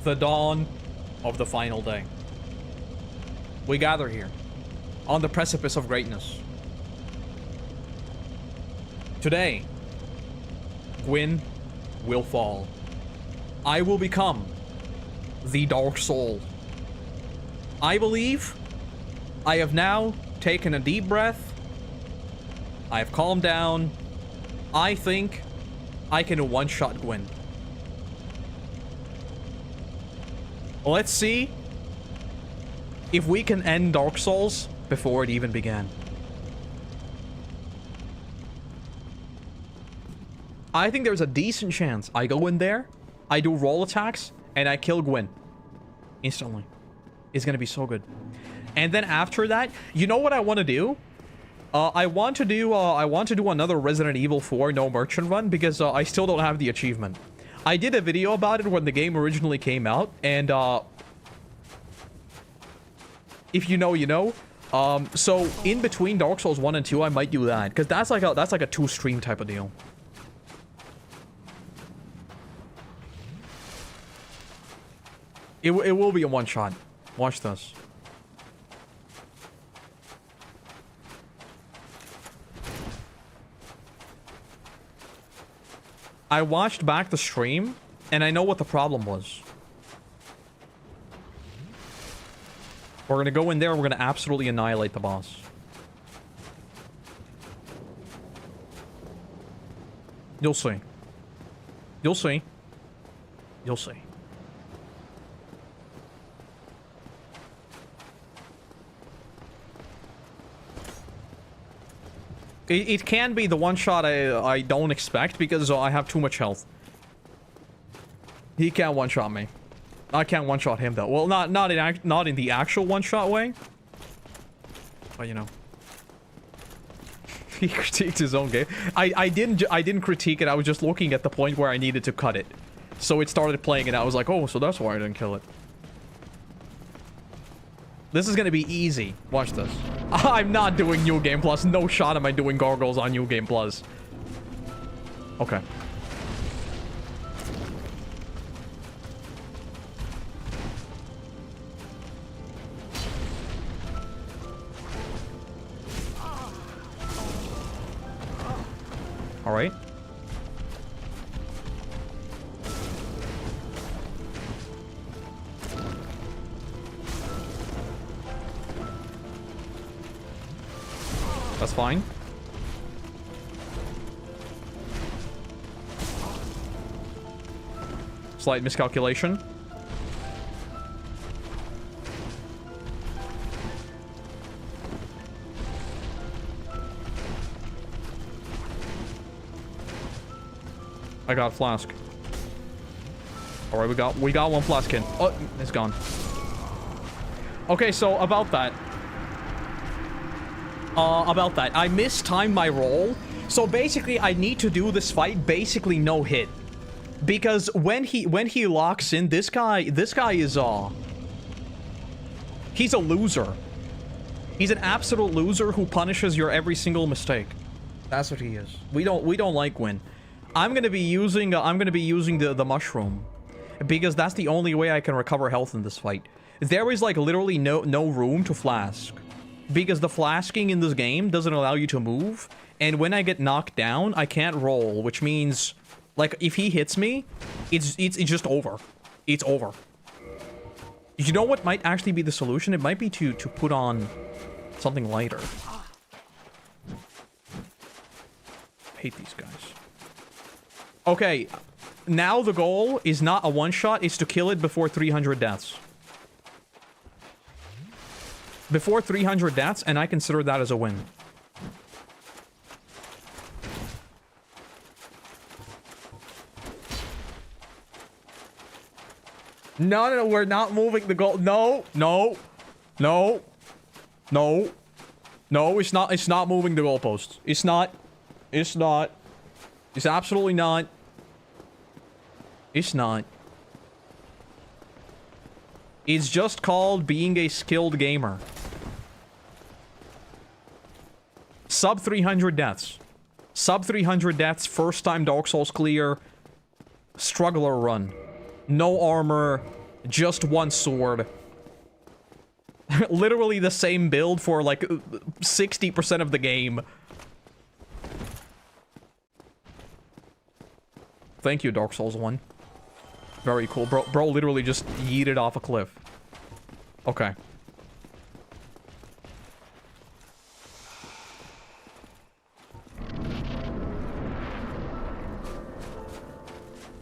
the dawn of the final day. We gather here, on the precipice of greatness. Today, Gwyn will fall. I will become the Dark Soul. I believe I have now taken a deep breath. I have calmed down. I think I can one-shot Gwyn. Let's see if we can end Dark Souls before it even began. I think there's a decent chance I go in there, I do roll attacks, and I kill Gwyn instantly. It's gonna be so good. And then after that, you know what I want to do? I want to do another Resident Evil 4 no merchant run because I still don't have the achievement. I did a video about it when the game originally came out, and if you know, you know. So in between Dark Souls 1 and 2, I might do that because that's like a 2-stream type of deal. It will be a one-shot. Watch this. I watched back the stream, and I know what the problem was. We're gonna go in there, and we're gonna absolutely annihilate the boss. You'll see. You'll see. You'll see. It can be the one shot I don't expect because I have too much health. He can't one shot me. I can't one shot him though. Well, not in the actual one shot way. But you know, he critiqued his own game. I didn't critique it. I was just looking at the point where I needed to cut it. So it started playing, and I was like, oh, so that's why I didn't kill it. This is gonna be easy. Watch this. I'm not doing New Game Plus. No shot am I doing Gargoyles on New Game Plus. Okay. All right. That's fine. Slight miscalculation. I got a flask. All right, we got one flask in. Oh, it's gone. Okay, so about that, I mistimed my roll. So basically, I need to do this fight basically no hit, because when he locks in, this guy is he's a loser. He's an absolute loser who punishes your every single mistake. That's what he is. We don't like Gwyn. I'm gonna be using the mushroom because that's the only way I can recover health in this fight. There is like literally no room to flask, because the flasking in this game doesn't allow you to move, and when I get knocked down, I can't roll, which means, like, if he hits me, it's just over. It's over. You know what might actually be the solution? It might be to put on something lighter. I hate these guys. Okay, now the goal is not a one-shot, it's to kill it before 300 deaths. Before 300 deaths, and I consider that as a win. No, we're not moving the goal. No, it's not moving the goalpost. It's not. It's absolutely not. It's not. It's just called being a skilled gamer. Sub 300 deaths. Sub 300 deaths, first time Dark Souls clear. Struggler run. No armor, Just one sword. Literally the same build for like 60% of the game. Thank you, Dark Souls 1. Very cool. Bro literally just yeeted off a cliff. Okay.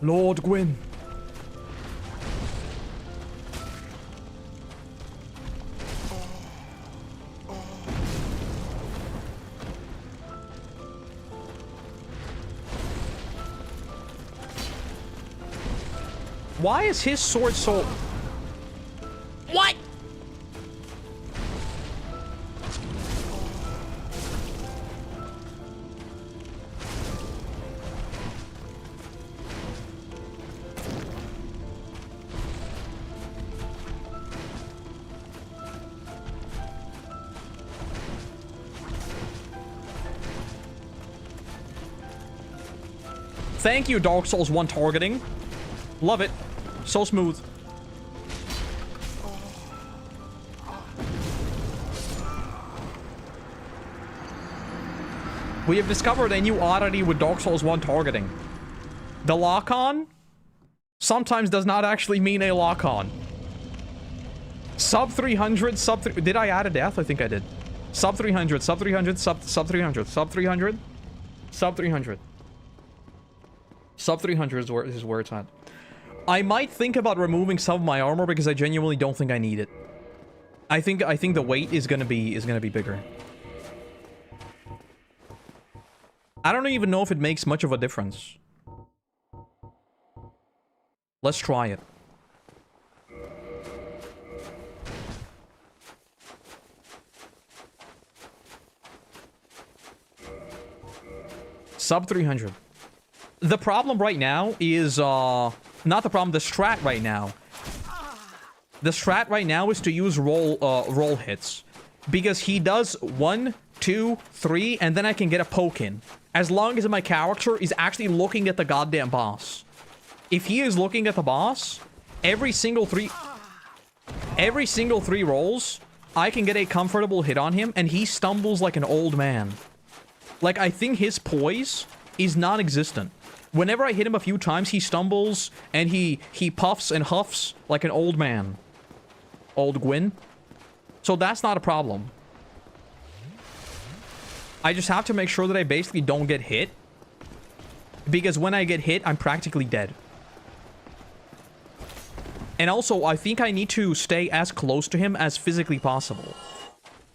Lord Gwyn. Why is his sword so... What? Thank you, Dark Souls 1 targeting. Love it. So smooth. We have discovered a new oddity with Dark Souls 1 targeting. The lock-on sometimes does not actually mean a lock-on. Sub 300, sub 3... Did I add a death? I think I did. Sub 300, sub 300, sub 300, sub 300, sub 300. Sub 300 is where it's at. I might think about removing some of my armor because I genuinely don't think I need it. I think the weight is gonna be bigger. I don't even know if it makes much of a difference. Let's try it. Sub 300. The problem right now is, not the problem, the strat right now. The strat right now is to use roll hits. Because he does 1, 2, 3, and then I can get a poke in. As long as my character is actually looking at the goddamn boss. If he is looking at the boss, every single three rolls, I can get a comfortable hit on him, and he stumbles like an old man. Like, I think his poise is non-existent. Whenever I hit him a few times, he stumbles, and he puffs and huffs like an old man. Old Gwyn. So that's not a problem. I just have to make sure that I basically don't get hit. Because when I get hit, I'm practically dead. And also, I think I need to stay as close to him as physically possible.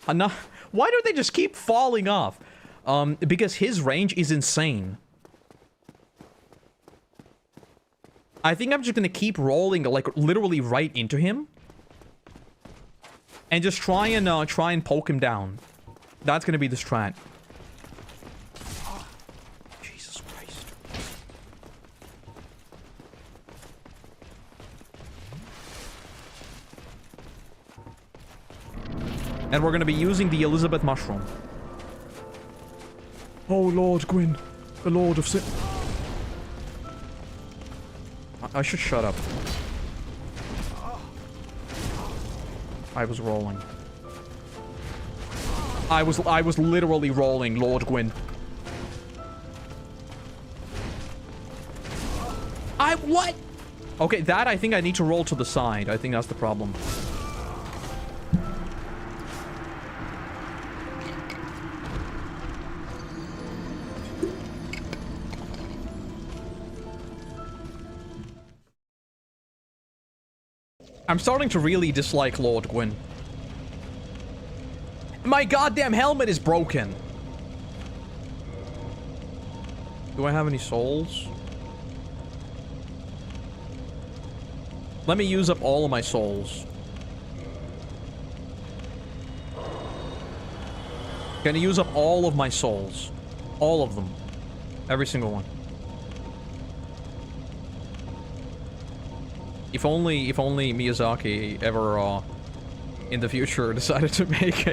Why do they just keep falling off? Because his range is insane. I think I'm just gonna keep rolling, like, literally right into him. And just try and poke him down. That's gonna be the strat. Jesus Christ. And we're gonna be using the Elizabeth Mushroom. Oh, Lord Gwyn, the Lord of Sin. I should shut up. I was rolling. I was literally rolling, Lord Gwyn. What? Okay, that I think I need to roll to the side. I think that's the problem. I'm starting to really dislike Lord Gwyn. My goddamn helmet is broken. Do I have any souls? Let me use up all of my souls. Gonna use up all of my souls. All of them. Every single one. If only Miyazaki ever, in the future decided to make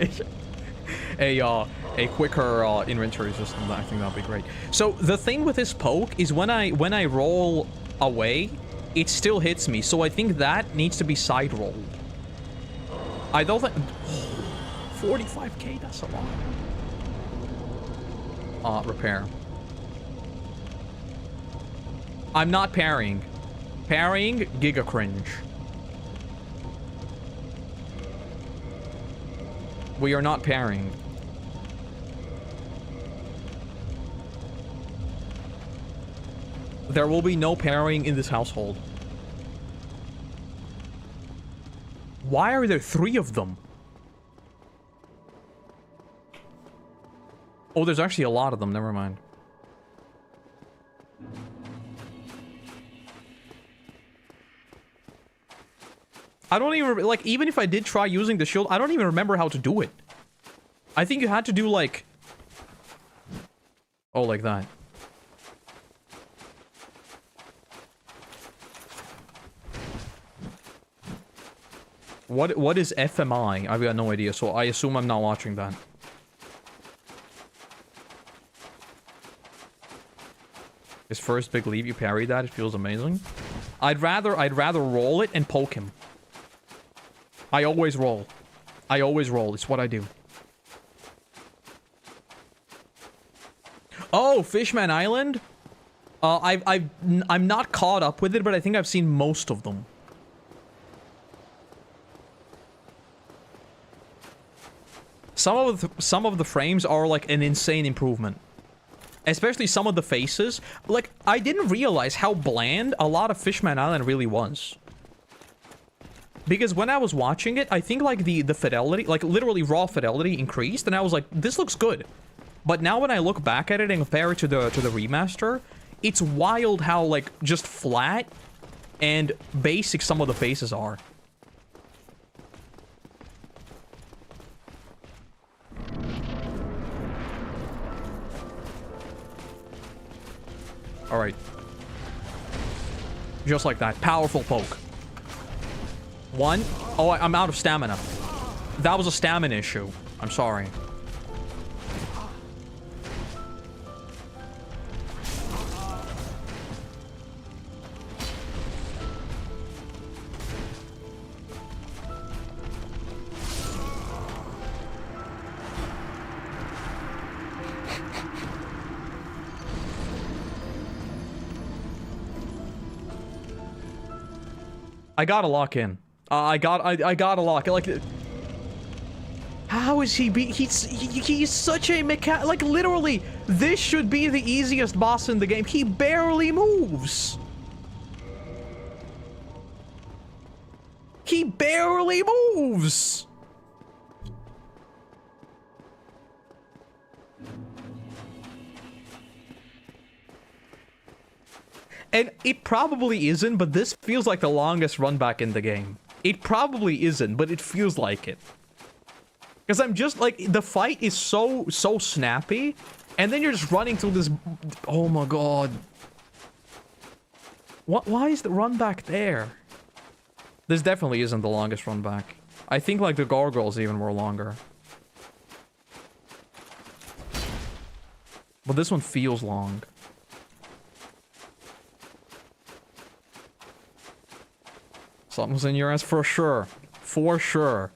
a quicker, inventory system, I think that'd be great. So, the thing with this poke is when I roll away, it still hits me. So I think that needs to be side rolled. I don't think... 45k, that's a lot. Repair. I'm not parrying. Parrying, giga cringe. We are not parrying. There will be no parrying in this household. Why are there 3 of them? Oh, there's actually a lot of them. Never mind. I don't even... Like, even if I did try using the shield, I don't even remember how to do it. I think you had to do, like... Oh, like that. What is FMI? I've got no idea, so I assume I'm not watching that. His first big leap, you parried that. It feels amazing. I'd rather roll it and poke him. I always roll. I always roll. It's what I do. Oh, Fishman Island. I'm not caught up with it, but I think I've seen most of them. Some of the frames are like an insane improvement. Especially some of the faces. Like, I didn't realize how bland a lot of Fishman Island really was. Because when I was watching it, I think like the fidelity, like literally raw fidelity increased, and I was like, this looks good. But now when I look back at it and compare it to the remaster, it's wild how like just flat and basic some of the faces are. Alright. Just like that. Powerful poke. 1. Oh, I'm out of stamina. That was a stamina issue. I'm sorry. I gotta lock in. I gotta lock it. Like, how is he he's such a like, literally, this should be the easiest boss in the game. He barely moves. He barely moves. And it probably isn't, but this feels like the longest run back in the game. It probably isn't, but it feels like it. Because I'm just, like, the fight is so snappy, and then you're just running through this... Oh my god. Why is the run back there? This definitely isn't the longest run back. I think, like, the Gargoyles even were longer. But this one feels long. Something's in your ass for sure. For sure.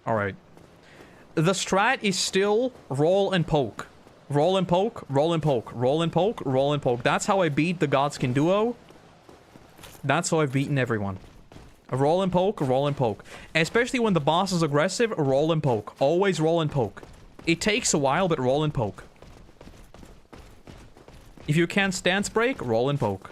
Alright. The strat is still roll and poke. Roll and poke, roll and poke, roll and poke, roll and poke. That's how I beat the Godskin duo. That's how I've beaten everyone. Roll and poke, roll and poke. Especially when the boss is aggressive, roll and poke. Always roll and poke. It takes a while, but roll and poke. If you can't stance break, roll and poke.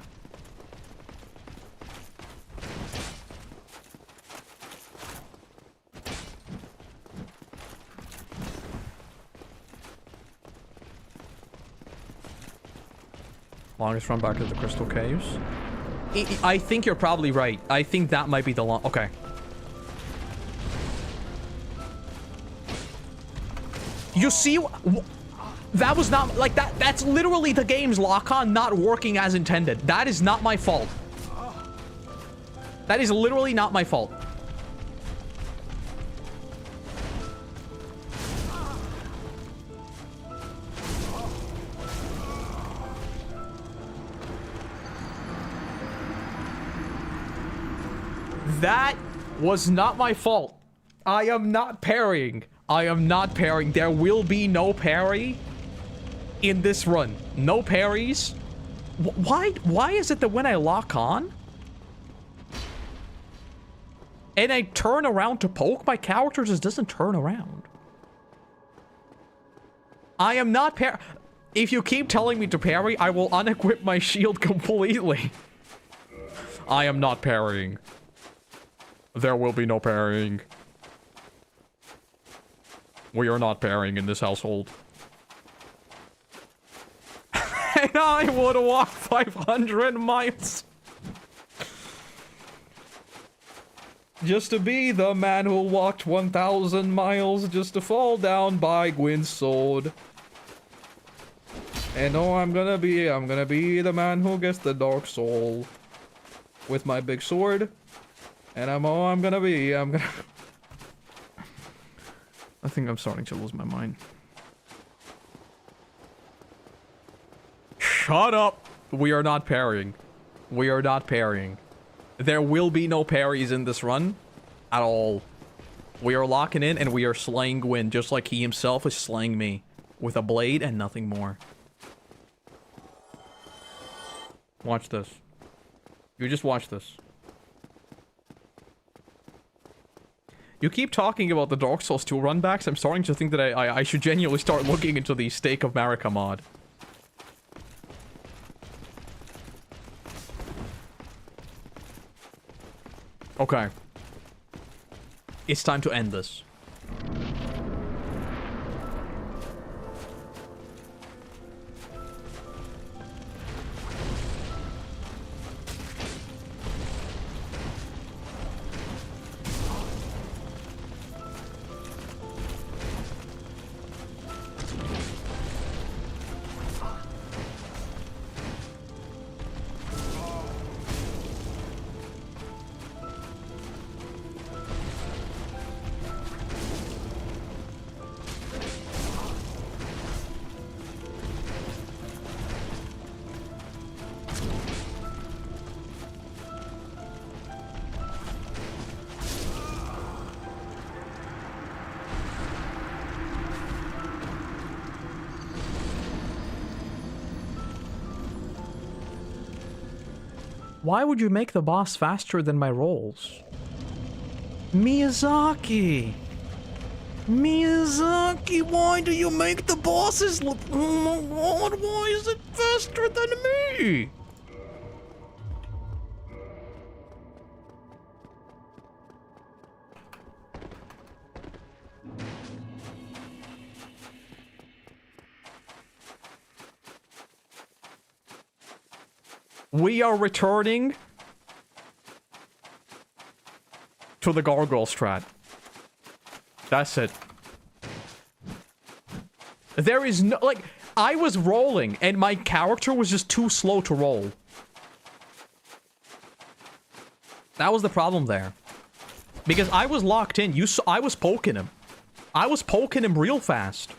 Longest run back to the Crystal Caves. I think you're probably right. I think that might be the long... Okay. You see... That was not... Like, that's literally the game's lock-on not working as intended. That is not my fault. That is literally not my fault. That was not my fault. I am not parrying. I am not parrying. There will be no parry in this run. No parries. Why is it that when I lock on and I turn around to poke, my character just doesn't turn around? I am not if you keep telling me to parry, I will unequip my shield completely. I am not parrying. There will be no parrying. We are not parrying in this household. And I would walk 500 miles. Just to be the man who walked 1,000 miles just to fall down by Gwyn's sword. And oh, I'm gonna be the man who gets the dark soul with my big sword. And I think I'm starting to lose my mind. Shut up! We are not parrying. We are not parrying. There will be no parries in this run at all. We are locking in and we are slaying Gwyn just like he himself is slaying me with a blade and nothing more. Watch this. You just watch this. You keep talking about the Dark Souls 2 runbacks. I'm starting to think that I should genuinely start looking into the Stake of Marika mod. Okay. It's time to end this. Why would you make the boss faster than my rolls? Miyazaki! Miyazaki, why do you make the bosses look... Oh my god, why is it faster than me? We are returning to the Gargoyle strat. That's it. There is no... Like, I was rolling, and my character was just too slow to roll. That was the problem there. Because I was locked in. You saw, I was poking him. I was poking him real fast.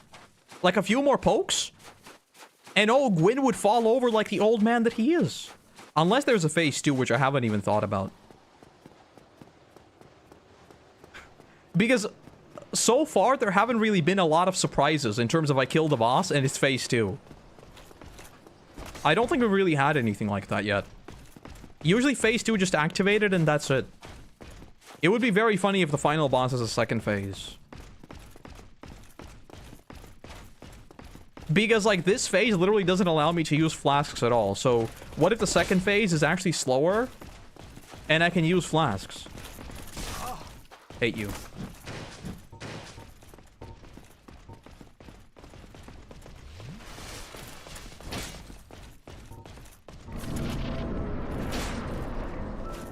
Like, a few more pokes, and oh, Gwyn would fall over like the old man that he is. Unless there's a phase 2, which I haven't even thought about. Because so far, there haven't really been a lot of surprises in terms of I killed the boss and it's phase 2. I don't think we've really had anything like that yet. Usually phase 2 just activated and that's it. It would be very funny if the final boss is a second phase. Because, like, this phase literally doesn't allow me to use flasks at all. So, what if the second phase is actually slower? And I can use flasks. Hate you.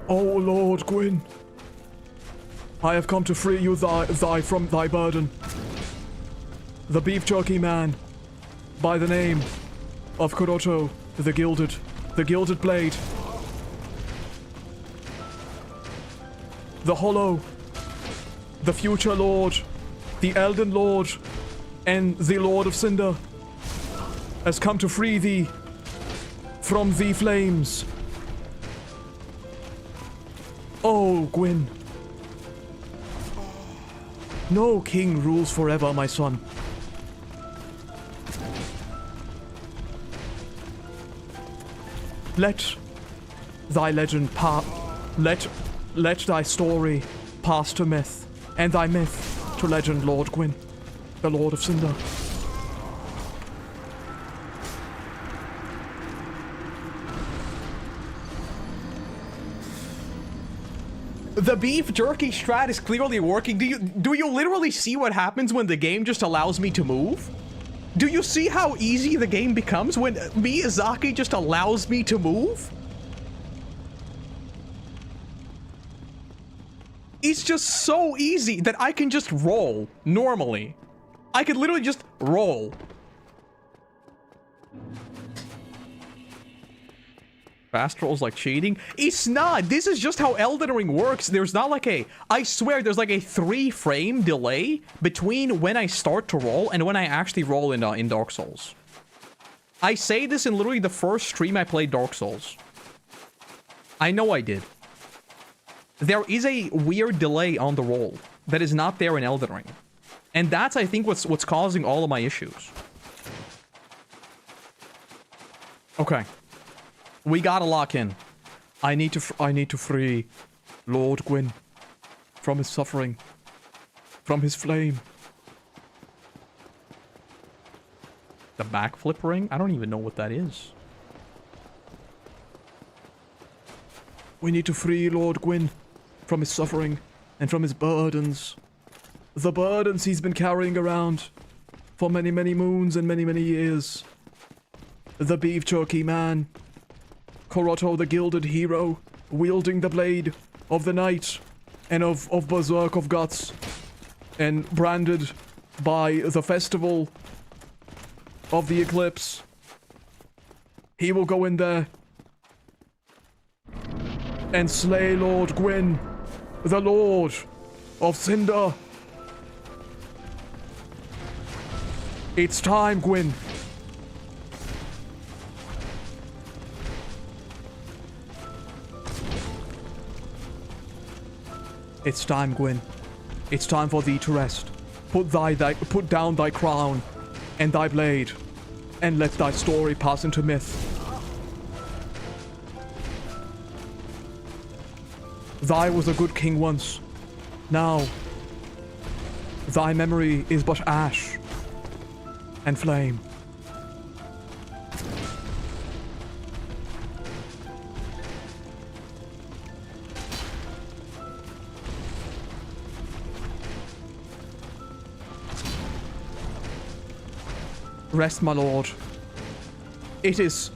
Oh Lord Gwyn, I have come to free you from thy burden. The beef jerky man, by the name of Koroto, the gilded blade. The Hollow, the future Lord, the Elden Lord, and the Lord of Cinder has come to free thee from the flames. Oh, Gwyn. No king rules forever, my son. Let thy legend let thy story pass to myth, and thy myth to legend, Lord Gwyn, the Lord of Cinder. The beef jerky strat is clearly working. Do you literally see what happens when the game just allows me to move? Do you see how easy the game becomes when Miyazaki just allows me to move? It's just so easy that I can just roll normally. I could literally just roll. Fast rolls like cheating? It's not. This is just how Elden Ring works. There's not like a... I swear there's like a 3-frame delay between when I start to roll and when I actually roll in Dark Souls. I say this in literally the first stream I played Dark Souls. I know I did. There is a weird delay on the roll that is not there in Elden Ring. And that's, I think, what's causing all of my issues. Okay. We gotta lock in. I need to free Lord Gwyn from his suffering, from his flame. The backflip ring? I don't even know what that is. We need to free Lord Gwyn from his suffering and from his burdens. The burdens he's been carrying around for many, many moons and many, many years. The beef jerky man. Koroto, the gilded hero, wielding the blade of the night and of berserk of guts, and branded by the festival of the eclipse. He will go in there and slay Lord Gwyn, the Lord of Cinder. It's time, Gwyn. It's time, Gwyn. It's time for thee to rest. Put down thy crown and thy blade, and let thy story pass into myth. Thy was a good king once. Now, thy memory is but ash and flame. Rest, my lord. It is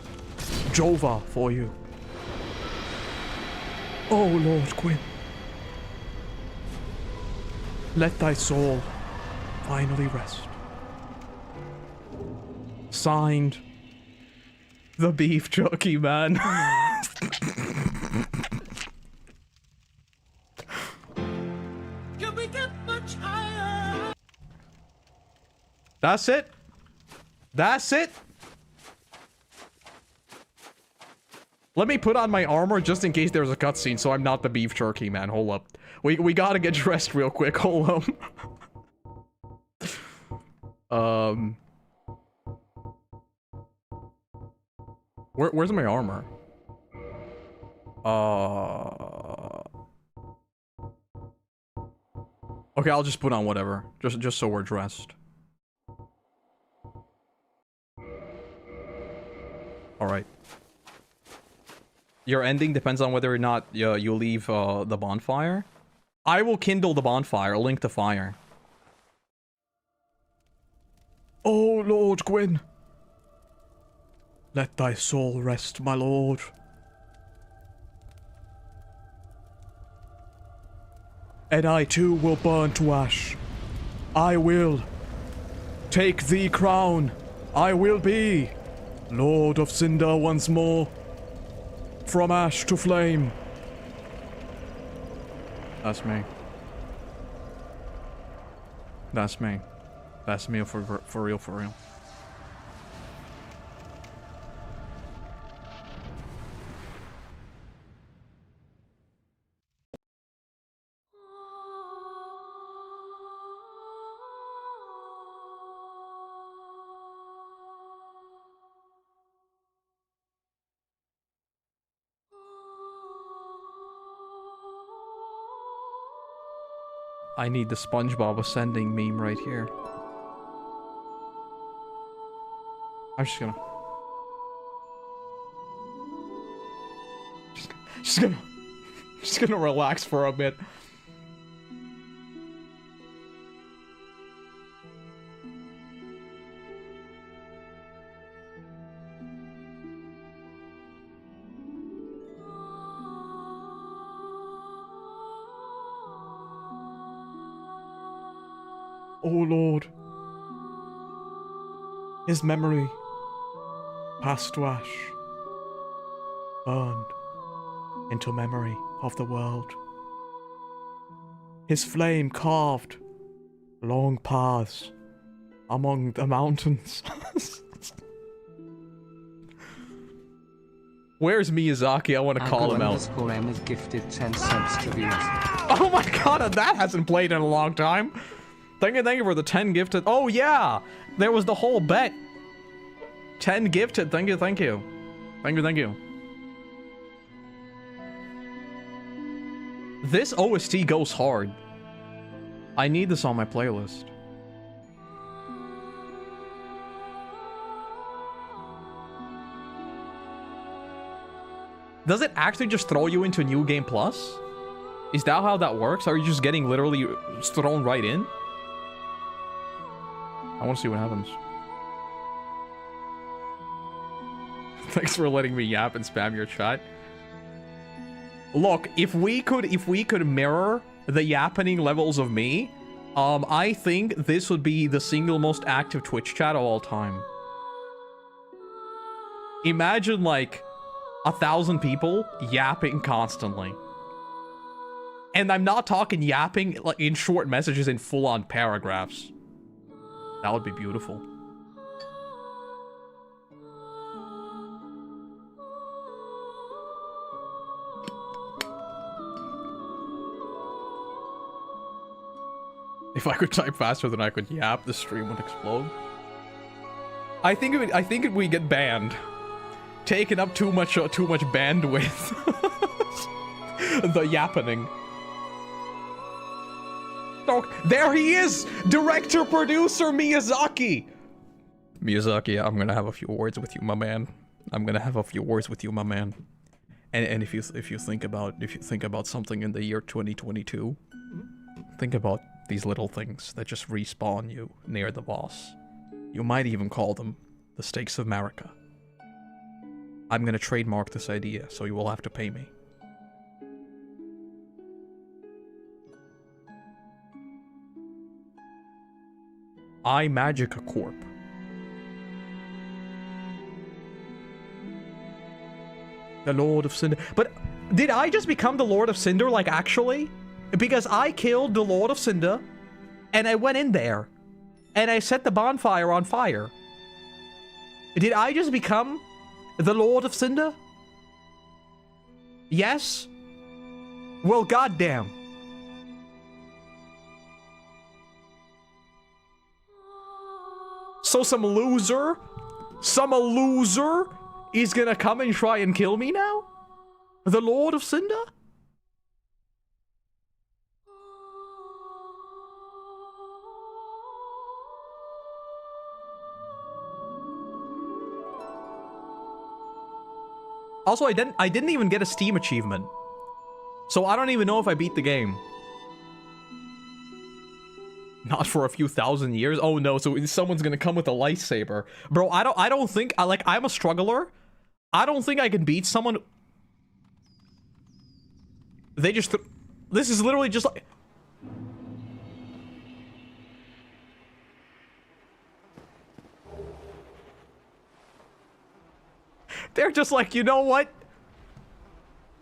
Jova for you. Oh, Lord Gwyn. Let thy soul finally rest. Signed, the beef jerky man. Can we get much higher? That's it. That's it. Let me put on my armor just in case there's a cutscene, so I'm not the beef jerky man. Hold up. We gotta get dressed real quick. Hold on. Where's my armor? Okay, I'll just put on whatever. Just so we're dressed. Alright. Your ending depends on whether or not you leave the bonfire. I will kindle the bonfire, link the fire. Oh, Lord Gwyn. Let thy soul rest, my lord. And I too will burn to ash. I will take the crown. I will be Lord of Cinder once more. From ash to flame. That's me. That's me. That's me for real, for real. I need the SpongeBob ascending meme right here. I'm just gonna... Just gonna relax for a bit. Oh Lord, his memory, past to ash, burned into memory of the world. His flame carved long paths among the mountains. Where's Miyazaki? I want to call him out. M is gifted 10 cents to the Oh my god, that hasn't played in a long time. Thank you for the 10 gifted. Oh yeah, there was the whole bet. 10 gifted. Thank you. Thank you. This OST goes hard. I need this on my playlist. Does it actually just throw you into New Game Plus? Is that how that works? Are you just getting literally thrown right in? I want to see what happens. Thanks for letting me yap and spam your chat. Look, if we could mirror the yappening levels of me, I think this would be the single most active Twitch chat of all time. Imagine like 1,000 people yapping constantly. And I'm not talking yapping like in short messages in full-on paragraphs. That would be beautiful. If I could type faster than I could yap, the stream would explode. I think it would get banned. Taking up too much bandwidth. The yappening. Oh, there he is! Director, producer, Miyazaki! Miyazaki, I'm gonna have a few words with you, my man. And if you think about something in the year 2022, think about these little things that just respawn you near the boss. You might even call them the stakes of Marika. I'm gonna trademark this idea, so you will have to pay me. I Magica Corp. The Lord of Cinder. But did I just become the Lord of Cinder, like, actually? Because I killed the Lord of Cinder, and I went in there, and I set the bonfire on fire. Did I just become the Lord of Cinder? Yes? Well, goddamn. So some loser is gonna come and try and kill me now? The Lord of Cinder? Also, I didn't even get a Steam achievement. So I don't even know if I beat the game. Not for a few thousand years. Oh no, so someone's gonna come with a lightsaber. Bro, I don't think I'm a struggler. I don't think I can beat someone. They just this is literally just like they're just like, you know what?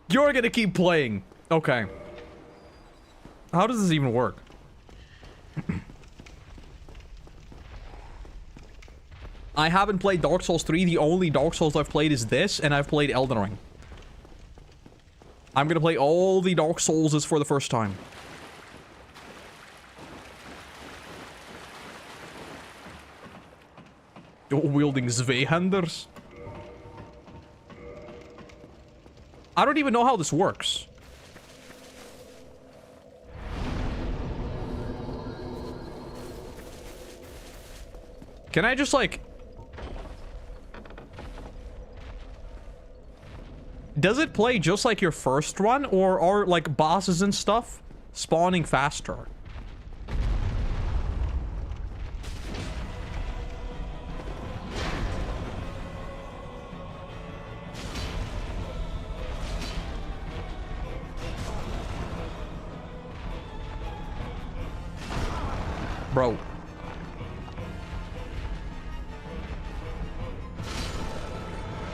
You're gonna keep playing. Okay. How does this even work? I haven't played Dark Souls 3. The only Dark Souls I've played is this, and I've played Elden Ring. I'm gonna play all the Dark Souls for the first time. You're wielding Zweihanders. I don't even know how this works. Can I just, like... Does it play just like your first run, or are, like, bosses and stuff spawning faster? Bro.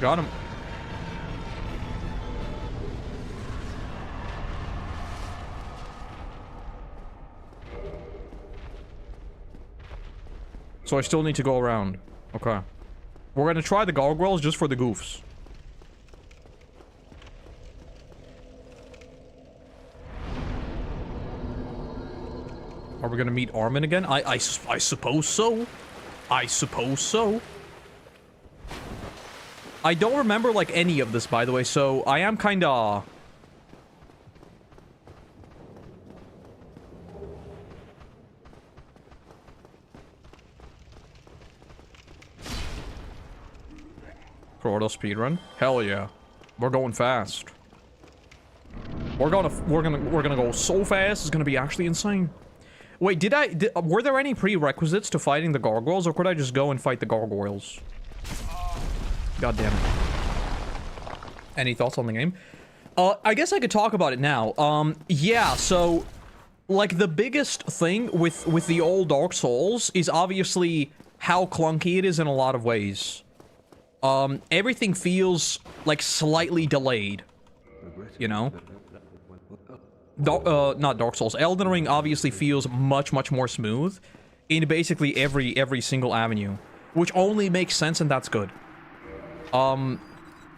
Got him. So I still need to go around. Okay. We're gonna try the gargoyles just for the goofs. Are we gonna meet Armin again? I suppose so. I suppose so. I don't remember, like, any of this, by the way, so I am kinda... Koroto speedrun? Hell yeah. We're going fast. We're gonna go so fast, it's gonna be actually insane. Wait, were there any prerequisites to fighting the gargoyles, or could I just go and fight the gargoyles? God damn it. Any thoughts on the game? I guess I could talk about it now. Yeah, so, like, the biggest thing with the old Dark Souls is obviously how clunky it is in a lot of ways. Everything feels, like, slightly delayed. You know? Not Dark Souls. Elden Ring obviously feels much, much more smooth in basically every single avenue, which only makes sense, and that's good.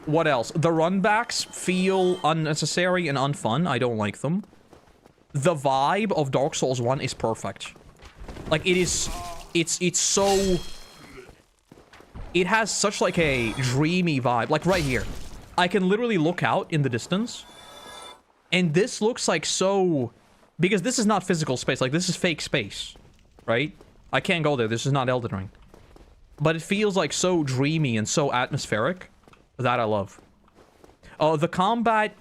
What else? The runbacks feel unnecessary and unfun. I don't like them. The vibe of Dark Souls 1 is perfect. Like, it's so... It has such, like, a dreamy vibe. Like, right here. I can literally look out in the distance. And this looks like so... Because this is not physical space. Like, this is fake space. Right? I can't go there. This is not Elden Ring. But it feels, like, so dreamy and so atmospheric. That I love. The combat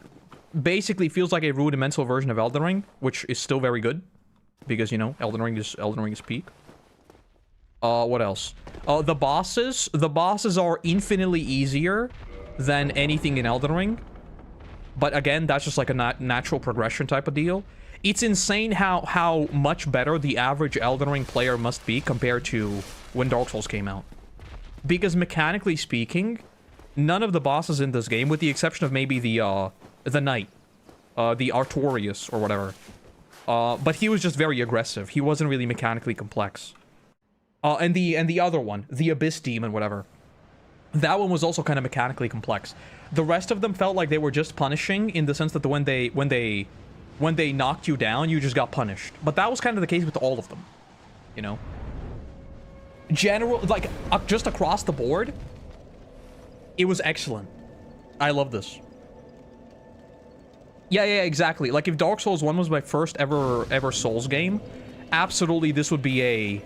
basically feels like a rudimental version of Elden Ring. Which is still very good. Because, you know, Elden Ring is peak. What else? The bosses. The bosses are infinitely easier than anything in Elden Ring. But again, that's just like a natural progression type of deal. It's insane how much better the average Elden Ring player must be compared to when Dark Souls came out. Because mechanically speaking, none of the bosses in this game, with the exception of maybe the Knight, the Artorias or whatever, but he was just very aggressive. He wasn't really mechanically complex. And the other one, the Abyss Demon, whatever. That one was also kind of mechanically complex. The rest of them felt like they were just punishing in the sense that when they knocked you down, you just got punished. But that was kind of the case with all of them, you know. Like just across the board, it was excellent. I love this. Yeah, exactly. Like if Dark Souls 1 was my first ever Souls game, absolutely this would be a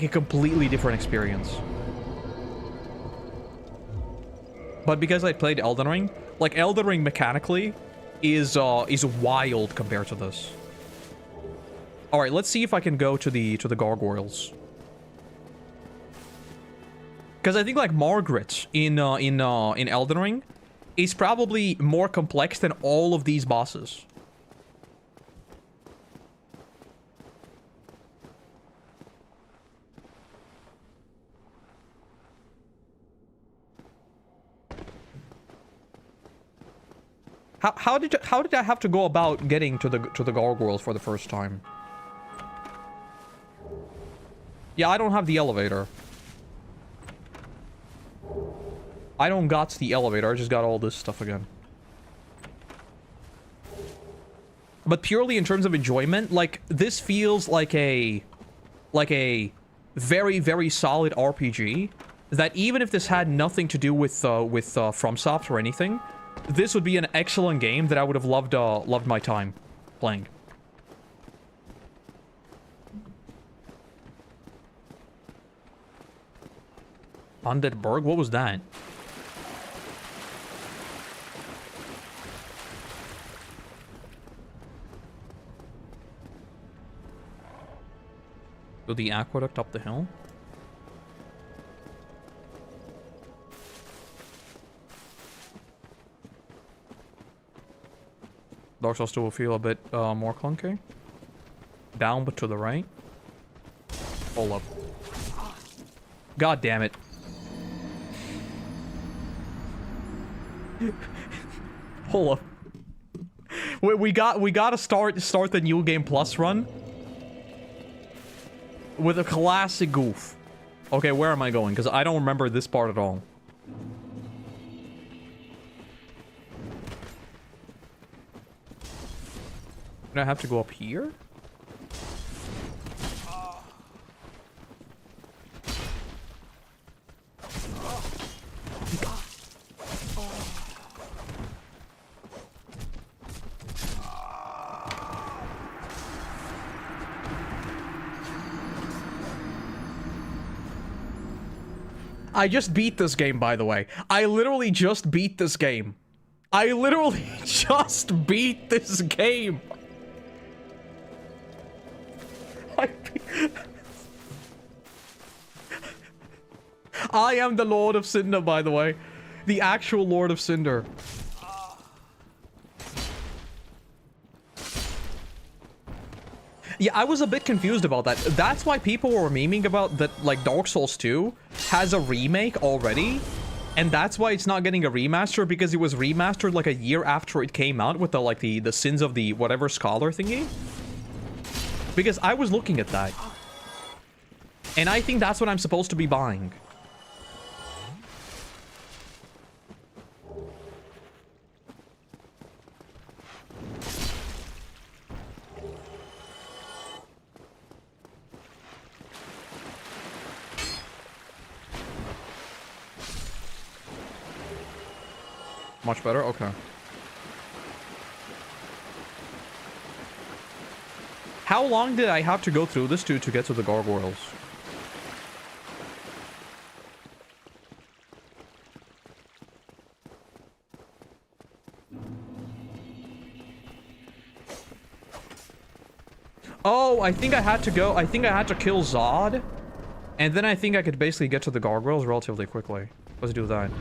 completely different experience. But because I played Elden Ring, like Elden Ring mechanically is wild compared to this. All right, let's see if I can go to the gargoyles. Because I think like Margaret in Elden Ring is probably more complex than all of these bosses. How did I have to go about getting to the gargoyles for the first time? Yeah, I don't have the elevator. I don't got the elevator. I just got all this stuff again. But purely in terms of enjoyment, like this feels like a very, very solid RPG that even if this had nothing to do with FromSoft or anything, this would be an excellent game that I would have loved my time playing. Undead Berg? What was that? So the aqueduct up the hill? Dark Souls 2 will feel a bit more clunky. Down, but to the right. Hold up. God damn it. Hold up. We gotta start the New Game Plus run with a classic goof. Okay, where am I going? Because I don't remember this part at all. Do I have to go up here? I just beat this game, by the way. I literally just beat this game. I literally just beat this game. I am the Lord of Cinder, by the way. The actual Lord of Cinder. Yeah, I was a bit confused about that. That's why people were memeing about that, like, Dark Souls 2 has a remake already. And that's why it's not getting a remaster, because it was remastered, like, a year after it came out with the, like, the sins of the whatever scholar thingy. Because I was looking at that. And I think that's what I'm supposed to be buying. Much better? Okay. How long did I have to go through this to get to the Gargoyles? Oh, I think I had to go. I think I had to kill Zod. And then I think I could basically get to the Gargoyles relatively quickly. Let's do that.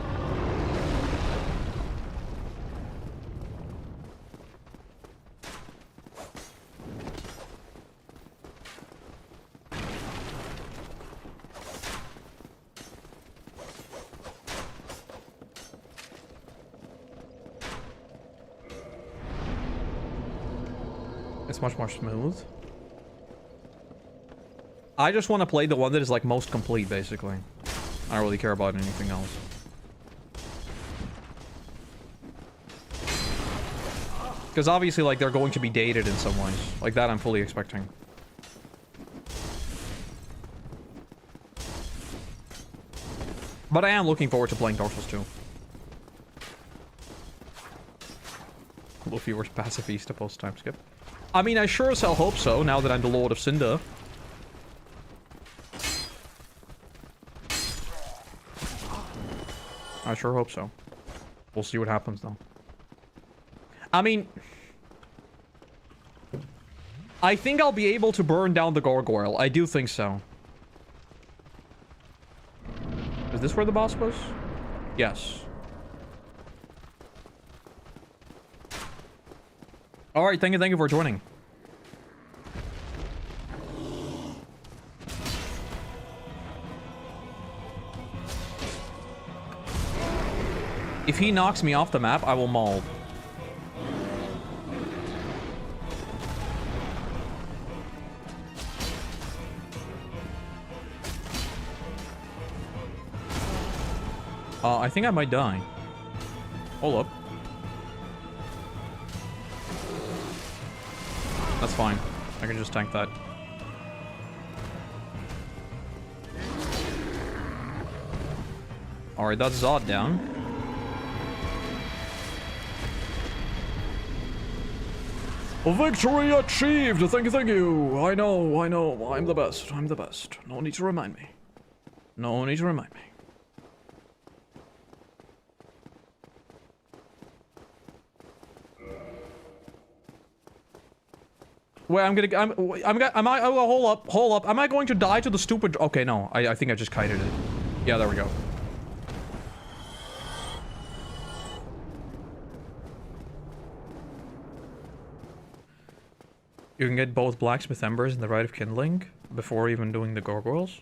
It's much more smooth. I just want to play the one that is like most complete, basically. I don't really care about anything else. Because obviously, like, they're going to be dated in some ways. Like that I'm fully expecting. But I am looking forward to playing Dark Souls 2. Luffy was pacifist post time skip. I mean, I sure as hell hope so, now that I'm the Lord of Cinder. I sure hope so. We'll see what happens, though. I mean, I think I'll be able to burn down the Gargoyle. I do think so. Is this where the boss was? Yes. Alright, thank you for joining. If he knocks me off the map, I will maul. I think I might die. Hold up. That's fine. I can just tank that. Alright, that's Zod down. Victory achieved! Thank you. I know. I'm the best. I'm the best. No need to remind me. No need to remind me. Wait, oh, hold up. Am I going to die to the stupid... Okay, no. I think I just kited it. Yeah, there we go. You can get both blacksmith embers and the rite of kindling before even doing the gargoyles.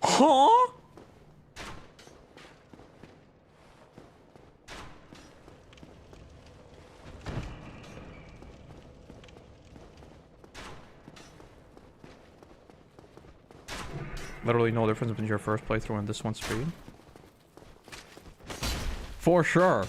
Huh? Literally no difference between your first playthrough and this one's speed. For sure.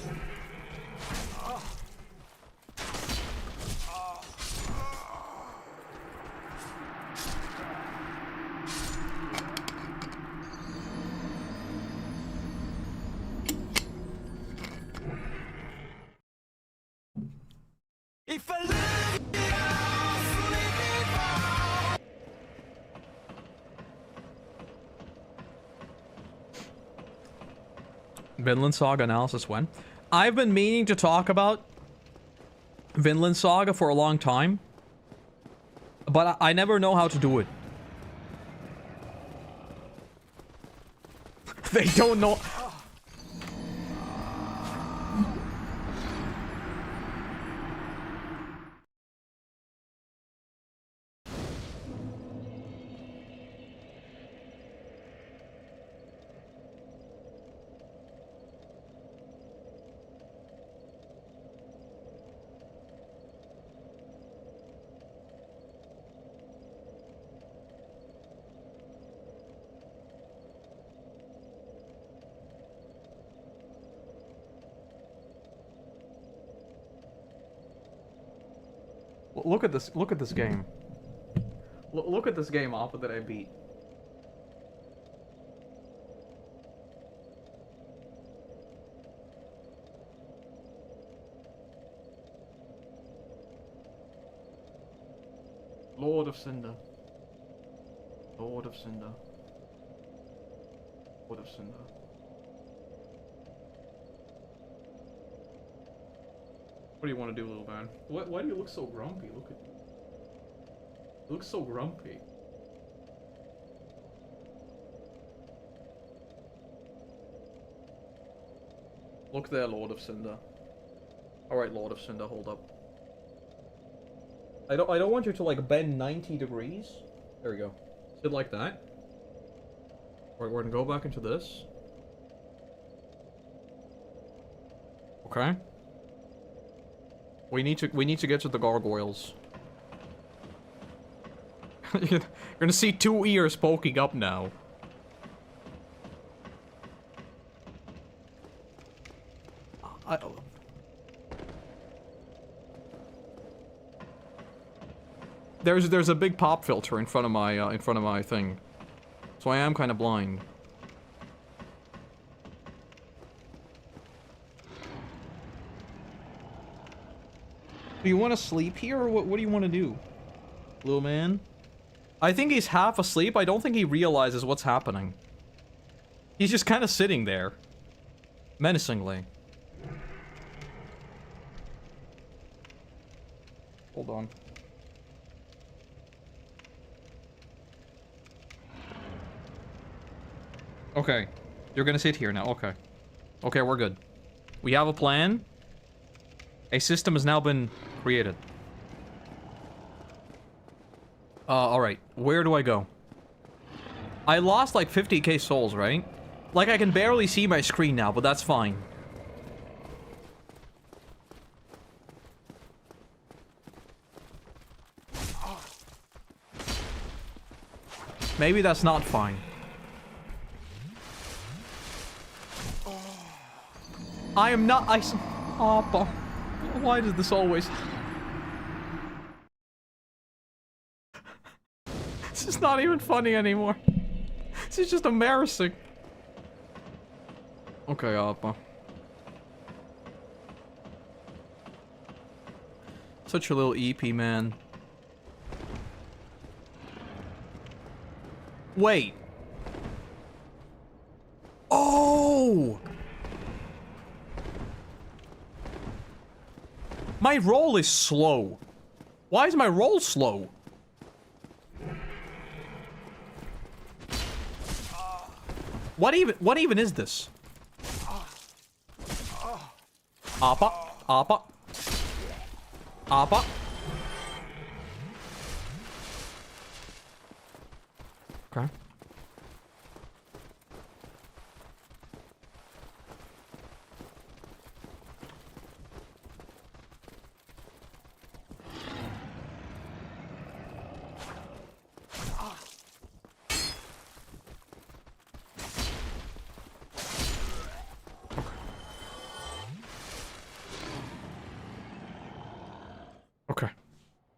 If I let you off, let me fall. Vinland Saga analysis when? I've been meaning to talk about Vinland Saga for a long time, but I never know how to do it. They don't know. Look at this. Look at this game. Look at this game off that I beat. Lord of Cinder. Lord of Cinder. Lord of Cinder. What do you want to do, little man? Why do you look so grumpy? Look at you. You look so grumpy. Look there, Lord of Cinder. Alright, Lord of Cinder, hold up. I don't want you to like bend 90 degrees. There we go. Sit like that. Alright, we're gonna go back into this. Okay. We need to get to the gargoyles. You're gonna see 2 ears poking up now. There's a big pop filter in front of my thing, so I am kind of blind. Do you want to sleep here, or what do you want to do, little man? I think he's half asleep. I don't think he realizes what's happening. He's just kind of sitting there, menacingly. Hold on. Okay, you're gonna sit here now. Okay. Okay, we're good. We have a plan. A system has now been created. Alright. Where do I go? I lost like 50k souls, right? Like, I can barely see my screen now, but that's fine. Maybe that's not fine. I am not... Oh, but why does this always... This is not even funny anymore. This is just embarrassing. Okay, Appa. Such a little EP, man. Wait. Oh! My roll is slow. Why is my roll slow? What even is this? Appa. Appa. Appa. Okay. Okay.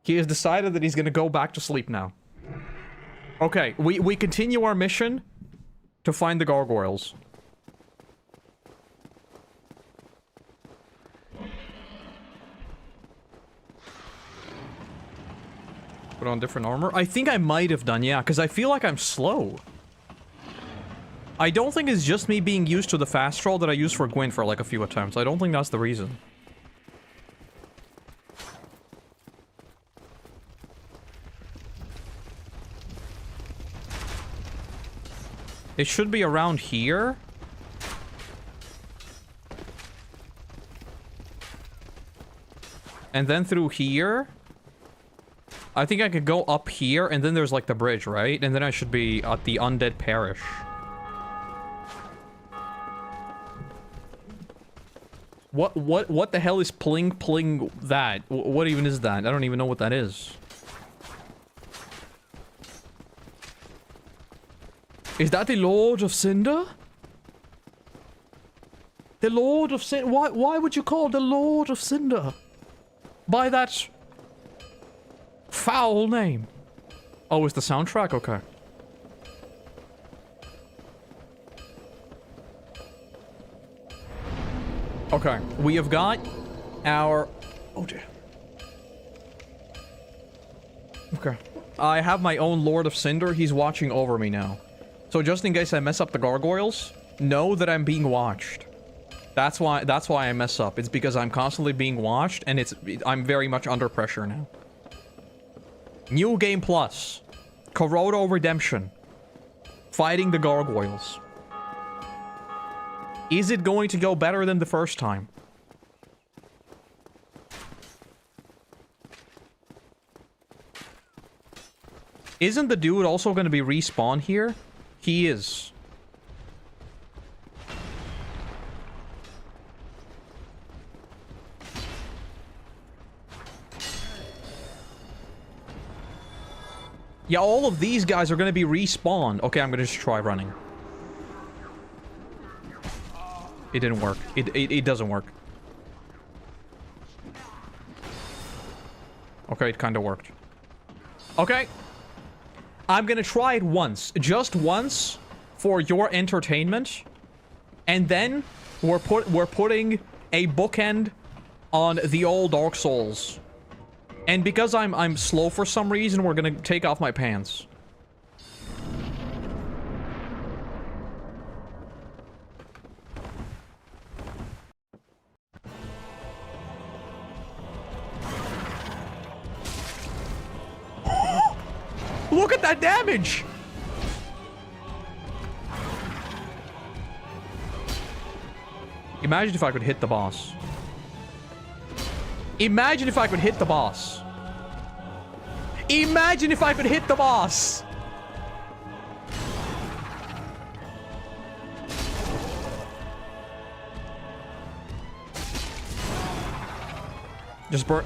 He has decided that he's gonna go back to sleep now. Okay, we continue our mission to find the gargoyles. Put on different armor? I think I might have done, yeah, because I feel like I'm slow. I don't think it's just me being used to the fast roll that I used for Gwyn for like a few attempts. I don't think that's the reason. It should be around here. And then through here. I think I could go up here, and then there's like the bridge, right? And then I should be at the Undead Parish. What the hell is pling that? What even is that? I don't even know what that is. Is that the Lord of Cinder? The Lord of Cinder? Why would you call the Lord of Cinder by that foul name? Oh, it's the soundtrack? Okay. Okay, we have got our... Oh dear. Okay. I have my own Lord of Cinder. He's watching over me now. So just in case I mess up the gargoyles, know that I'm being watched. That's why I mess up. It's because I'm constantly being watched, and I'm very much under pressure now. New Game Plus. Koroto Redemption. Fighting the gargoyles. Is it going to go better than the first time? Isn't the dude also going to be respawned here? He is. Yeah, all of these guys are going to be respawned. Okay, I'm going to just try running. It didn't work. It doesn't work. Okay, it kind of worked. Okay. I'm gonna try it once. Just once. For your entertainment. And then we're putting a bookend on the old Dark Souls. And because I'm slow for some reason, we're gonna take off my pants. Look at that damage! Imagine if I could hit the boss. Imagine if I could hit the boss. Imagine if I could hit the boss! Just burn.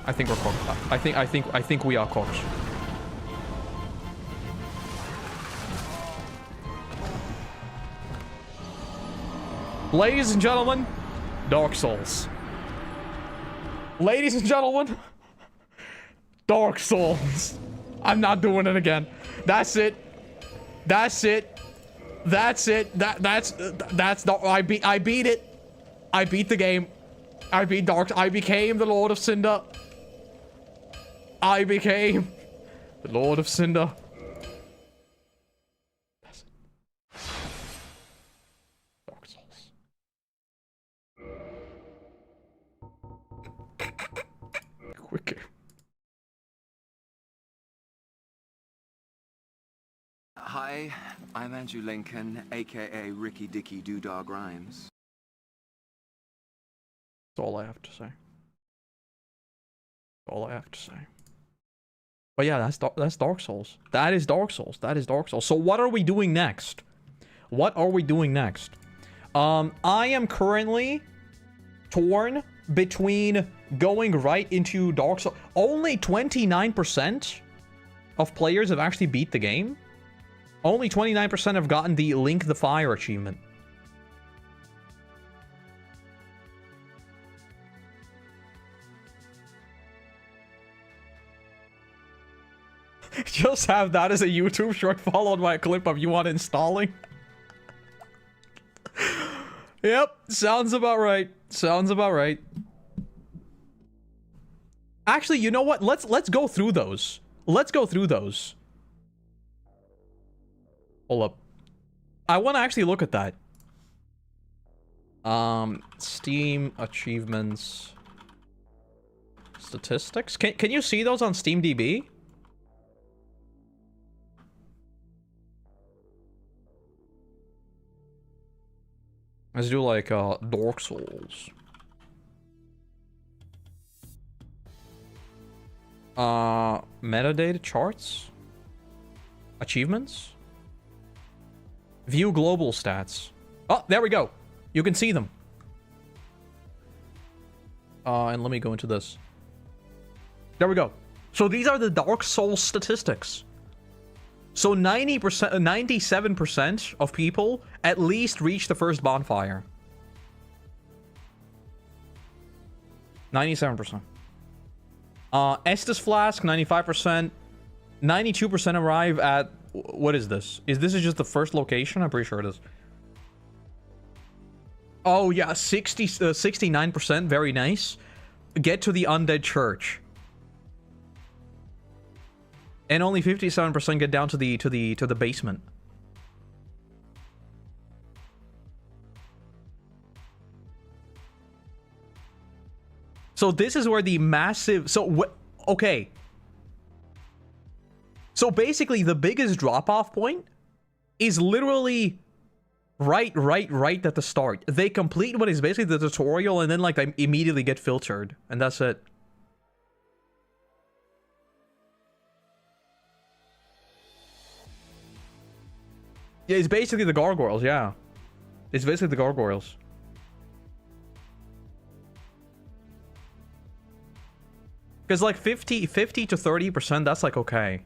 I think we're cooked. I think we are cooked. Ladies and gentlemen, Dark Souls. Ladies and gentlemen, Dark Souls. I'm not doing it again. That's it. That's it. That's it. That's the I beat it. I beat the game. I beat I became the Lord of Cinder. I became the Lord of Cinder. That's it. Dark Souls. Quick game. Hi, I'm Andrew Lincoln, aka Ricky Dicky Doodog Rhymes. That's all I have to say. All I have to say. But yeah, that's Dark Souls. That is Dark Souls. That is Dark Souls. So what are we doing next? What are we doing next? I am currently torn between going right into Dark Souls. Only 29% of players have actually beat the game. Only 29% have gotten the Link the Fire achievement. Just have that as a YouTube short followed by a clip of you uninstalling. Yep, sounds about right. Sounds about right. Actually, you know what? Let's go through those. Let's go through those. Hold up. I want to actually look at that. Steam achievements statistics. Can you see those on SteamDB? Let's do like Dark Souls. Metadata charts? Achievements? View global stats. Oh, there we go. You can see them. And let me go into this. There we go. So these are the Dark Souls statistics. So 90%, 97% of people at least reach the first bonfire. 97%. Estus Flask, 95%. 92% arrive at... What is this? Is this just the first location? I'm pretty sure it is. Oh, yeah. 69%. Very nice. Get to the Undead Church. And only 57% get down to the basement. So this is where the massive... okay. So basically, the biggest drop-off point is literally right at the start. They complete what is basically the tutorial, and then like they immediately get filtered, and that's it. Yeah, it's basically the Gargoyles, yeah. It's basically the Gargoyles. Because like 50 to 30%, that's like okay.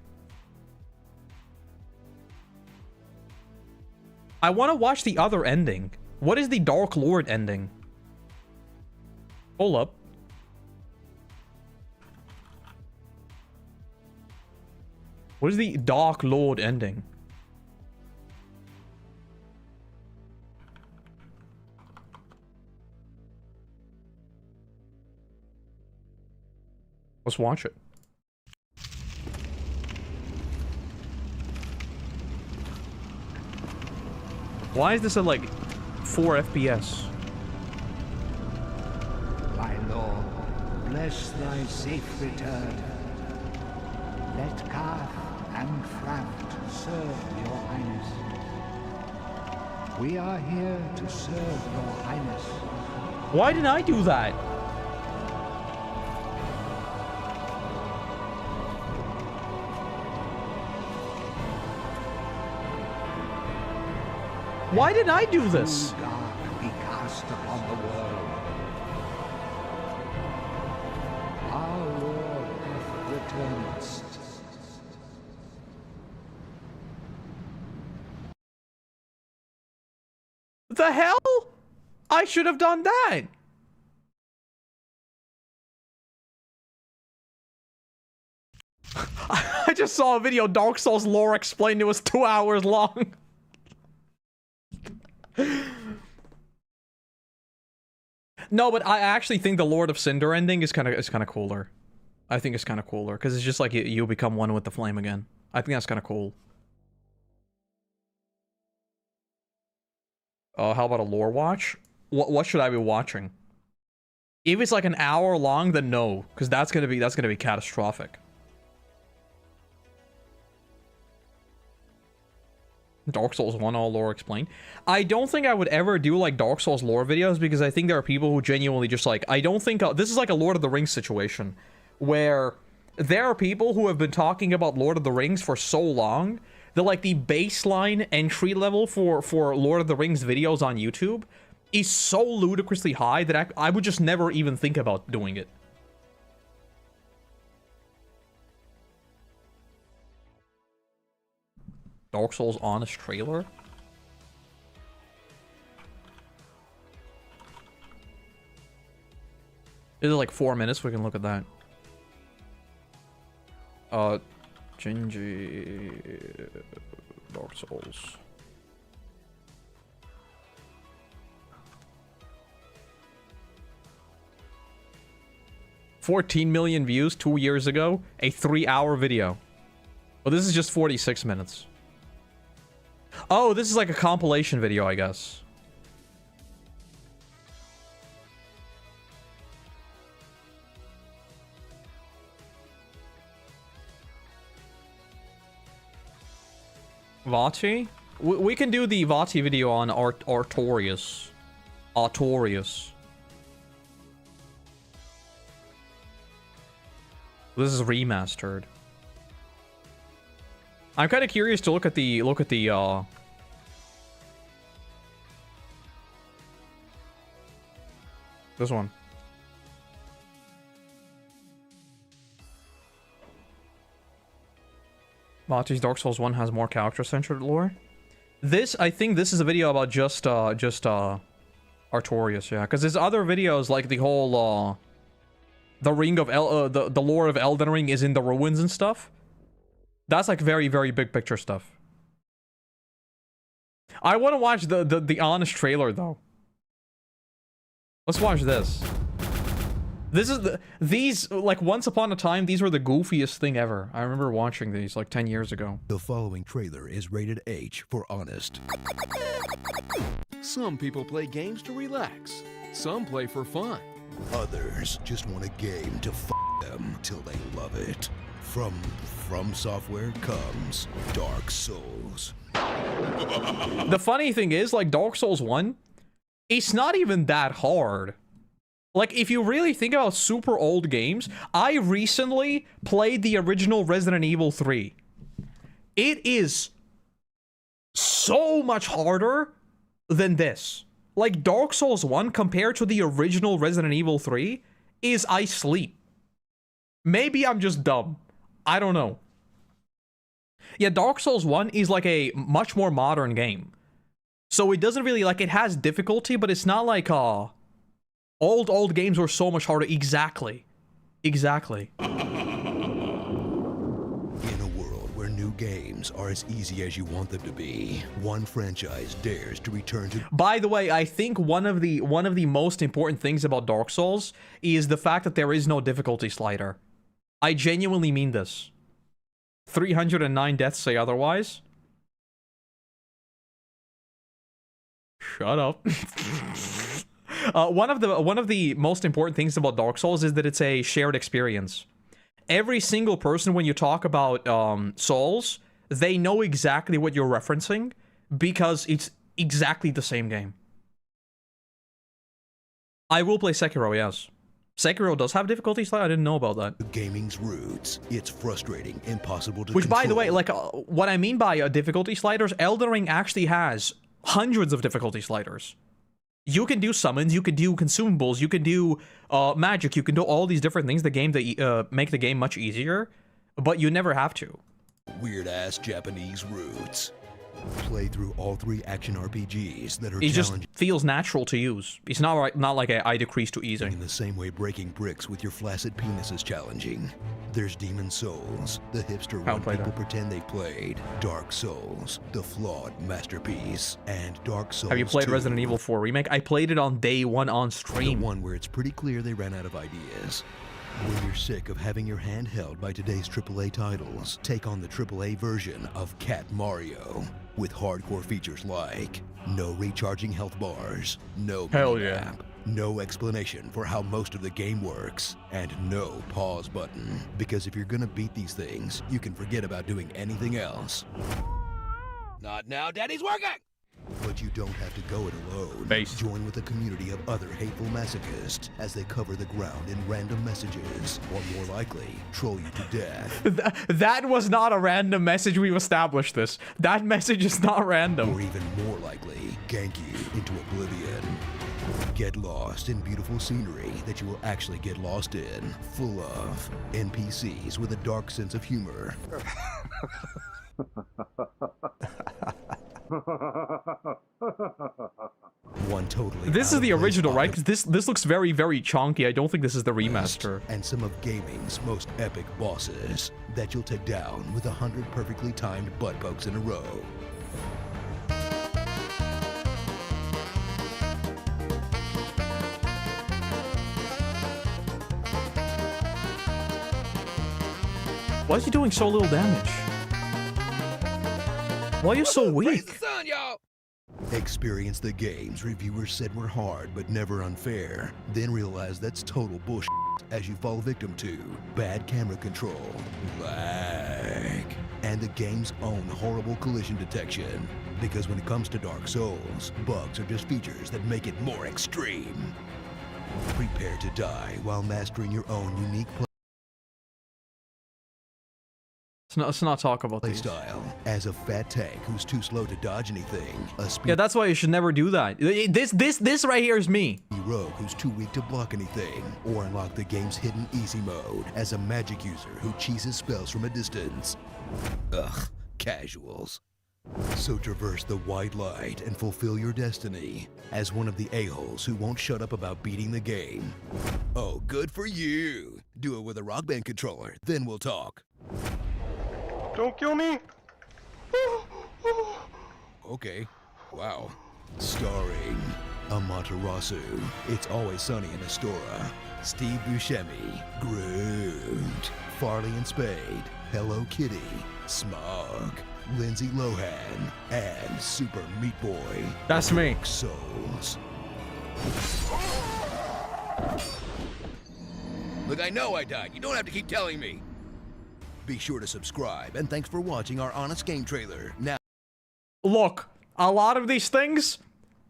I want to watch the other ending. What is the Dark Lord ending? Hold up. What is the Dark Lord ending? Let's watch it. Why is this at like 4 FPS? My lord, bless thy safe return. Let Karth and Fraft serve your highness. We are here to serve your highness. Why didn't I do that? Why didn't I do this? Too dark be cast upon the world. Our Lord hath returned. The hell? I should have done that. I just saw a video Dark Souls lore explained. It was 2 hours long. No, but I actually think the Lord of Cinder ending is kind of cooler. I think it's kind of cooler because it's just like you become one with the flame again. I think that's kind of cool. How about a lore watch? What should I be watching? If it's like an hour long, then no, because that's gonna be catastrophic. Dark Souls 1 all lore explained. I don't think I would ever do like Dark Souls lore videos because I think there are people who genuinely just like, I don't think this is like a Lord of the Rings situation where there are people who have been talking about Lord of the Rings for so long that like the baseline entry level for Lord of the Rings videos on YouTube is so ludicrously high that I would just never even think about doing it. Dark Souls honest trailer? This is like 4 minutes, we can look at that. Gingy... Dark Souls. $14 million views 2 years ago. A 3-hour video. Well, this is just 46 minutes. Oh, this is like a compilation video, I guess. Vati? We can do the Vati video on Artorias. Artorias. This is remastered. I'm kind of curious to look at the this one. Vati's Dark Souls 1 has more character-centered lore. This, I think this is a video about just Artorias, yeah. Because there's other videos like the whole, the ring of the lore of Elden Ring is in the ruins and stuff. That's like very, very big picture stuff. I want to watch the honest trailer though. Let's watch this. This is these, like, once upon a time, these were the goofiest thing ever. I remember watching these like 10 years ago. The following trailer is rated H for honest. Some people play games to relax. Some play for fun. Others just want a game to f them till they love it. From Software comes Dark Souls. The funny thing is, like, Dark Souls 1, it's not even that hard. Like, if you really think about super old games, I recently played the original Resident Evil 3. It is so much harder than this. Like, Dark Souls 1 compared to the original Resident Evil 3 is I sleep. Maybe I'm just dumb. I don't know. Yeah, Dark Souls 1 is like a much more modern game. So it doesn't really, like, it has difficulty, but it's not like, old games were so much harder. Exactly. Exactly. In a world where new games are as easy as you want them to be, one franchise dares to return to... By the way, I think one of the most important things about Dark Souls is the fact that there is no difficulty slider. I genuinely mean this. 309 deaths say otherwise. Shut up. One of the most important things about Dark Souls is that it's a shared experience. Every single person, when you talk about Souls, they know exactly what you're referencing because it's exactly the same game. I will play Sekiro, yes. Sekiro does have difficulty slide. I didn't know about that. Gaming's roots. It's frustrating, impossible to Which, control. by the way, like, what I mean by difficulty sliders, Elden Ring actually has hundreds of difficulty sliders. You can do summons, you can do consumables, you can do magic, you can do all these different things that make the game much easier, but you never have to. Weird-ass Japanese roots. Play through all 3 action RPGs that are It just challenging feels natural to use. It's not like I decrease to easy. in the same way breaking bricks with your flaccid penis is challenging. There's Demon Souls, the hipster one play people that. pretend they've played. Dark Souls, the flawed masterpiece. And Dark Souls Have you played 2, Resident Evil 4 Remake? I played it on day 1 on the stream. one where it's pretty clear they ran out of ideas. When you're sick of having your hand held by today's AAA titles, take on the AAA version of Cat Mario. With hardcore features like no recharging health bars, no Hell mini yeah. map, No explanation for how most of the game works, and no pause button. Because if you're gonna beat these things, you can forget about doing anything else. Not now, Daddy's working! But you don't have to go it alone. Base. Join with a community of other hateful masochists as they cover the ground in random messages, or more likely, troll you to death. That was not a random message. We've established this. That message is not random. Or even more likely, gank you into oblivion. Get lost in beautiful scenery that you will actually get lost in, full of NPCs with a dark sense of humor. One totally. This is the out-of-place original, right? pocket Because this looks very, very chunky. I don't think this is the list, remaster. and some of gaming's most epic bosses that you'll take down with 100 perfectly timed butt pokes in a row. Why is he doing so little damage? Why are you so weak? Experience the games reviewers said were hard but never unfair, then realize that's total bullshit as you fall victim to bad camera control, lag, and the game's own horrible collision detection. Because when it comes to Dark Souls, bugs are just features that make it more extreme. Prepare to die while mastering your own unique Let's not talk about these. playstyle. As a fat tank who's too slow to dodge anything, a speed Yeah, that's why you should never do that. This right here is me. rogue who's too weak to block anything, or unlock the game's hidden easy mode as a magic user who cheeses spells from a distance. Ugh, casuals. So traverse the white light and fulfill your destiny as one of the a-holes who won't shut up about beating the game. Oh, good for you. Do it with a Rock Band controller, then we'll talk. Don't kill me! Okay, wow. Starring Amaterasu, It's Always Sunny in Astoria, Steve Buscemi, Groot, Farley and Spade, Hello Kitty, Smog, Lindsay Lohan, and Super Meat Boy. That's me. Souls. Look, I know I died. You don't have to keep telling me. Be sure to subscribe, and thanks for watching our Honest Game trailer. Now, Look, a lot of these things,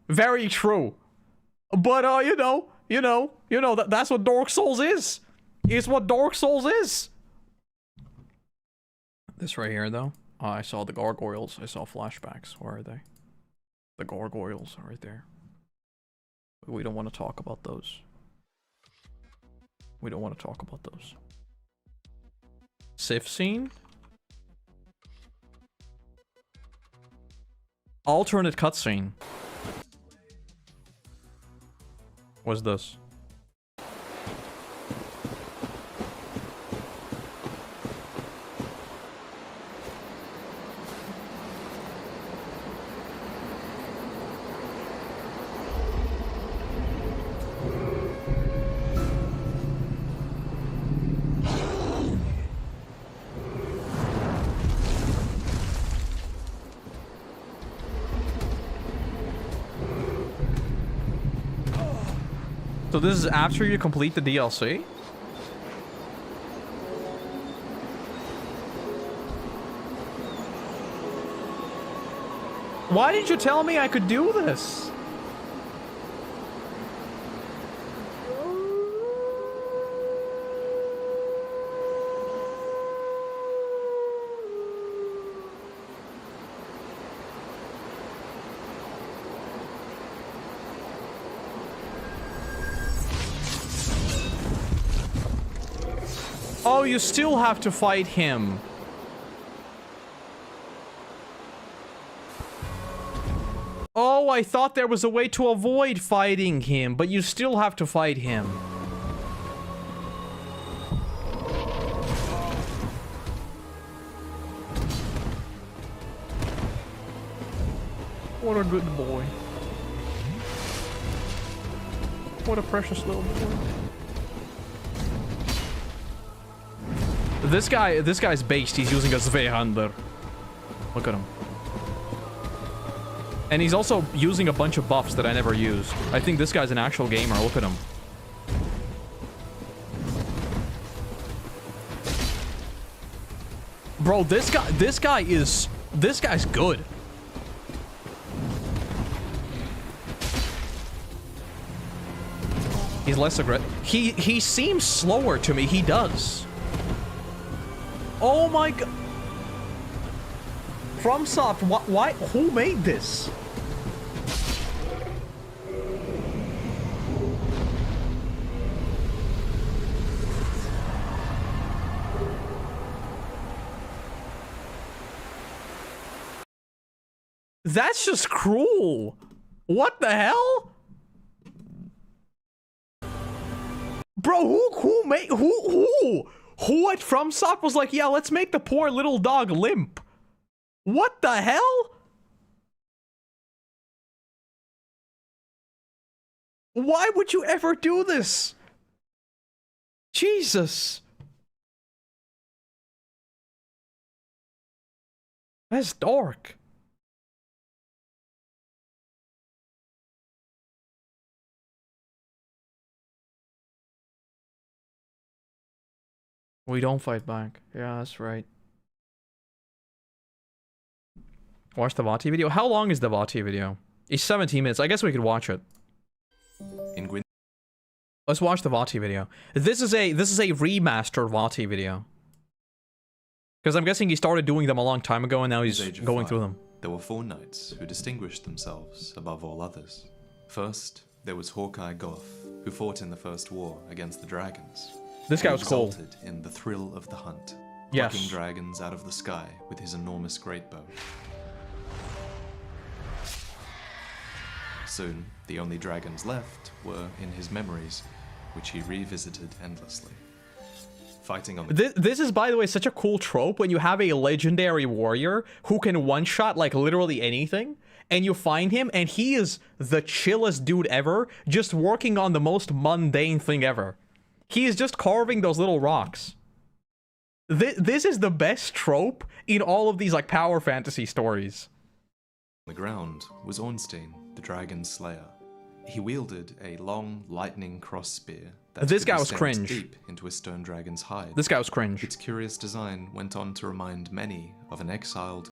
very true. But that's what Dark Souls is. It's what Dark Souls is. This right here, though. I saw the Gargoyles. I saw flashbacks. Where are they? The Gargoyles are right there. We don't want to talk about those. We don't want to talk about those. Sif scene? Alternate cutscene. What's this? So this is after you complete the DLC? Why didn't you tell me I could do this? Oh, you still have to fight him. Oh, I thought there was a way to avoid fighting him, but you still have to fight him. What a good boy. What a precious little boy. This guy's based. He's using a Zweihander. Look at him. And he's also using a bunch of buffs that I never used. I think this guy's an actual gamer. Look at him. Bro, this guy's good. He's less aggressive. He seems slower to me. He does. Oh my god. FromSoft, why? Who made this? That's just cruel. What the hell? Bro, who at FromSoft was like, yeah, let's make the poor little dog limp? What the hell? Why would you ever do this? Jesus. That's dark. We don't fight back. Yeah, that's right. Watch the Vati video. How long is the Vati video? It's 17 minutes. I guess we could watch it. In Gwyn. Let's watch the Vati video. This is a remastered Vati video. Because I'm guessing he started doing them a long time ago and now he's going through them. There were 4 knights who distinguished themselves above all others. First, there was Hawkeye Goth, who fought in the First War against the dragons. This guy was cool. He exulted in the thrill of the hunt, yes, plucking dragons out of the sky with his enormous greatbow. Soon, the only dragons left were in his memories, which he revisited endlessly. Fighting on the... This is, by the way, such a cool trope when you have a legendary warrior who can one-shot, like, literally anything, and you find him, and he is the chillest dude ever, just working on the most mundane thing ever. He is just carving those little rocks. This is the best trope in all of these, like, power fantasy stories. On the ground was Ornstein, the dragon slayer. He wielded a long, lightning cross spear that this guy was stabbed cringe. Deep into a stone dragon's hide. This guy was cringe. Its curious design went on to remind many of an exiled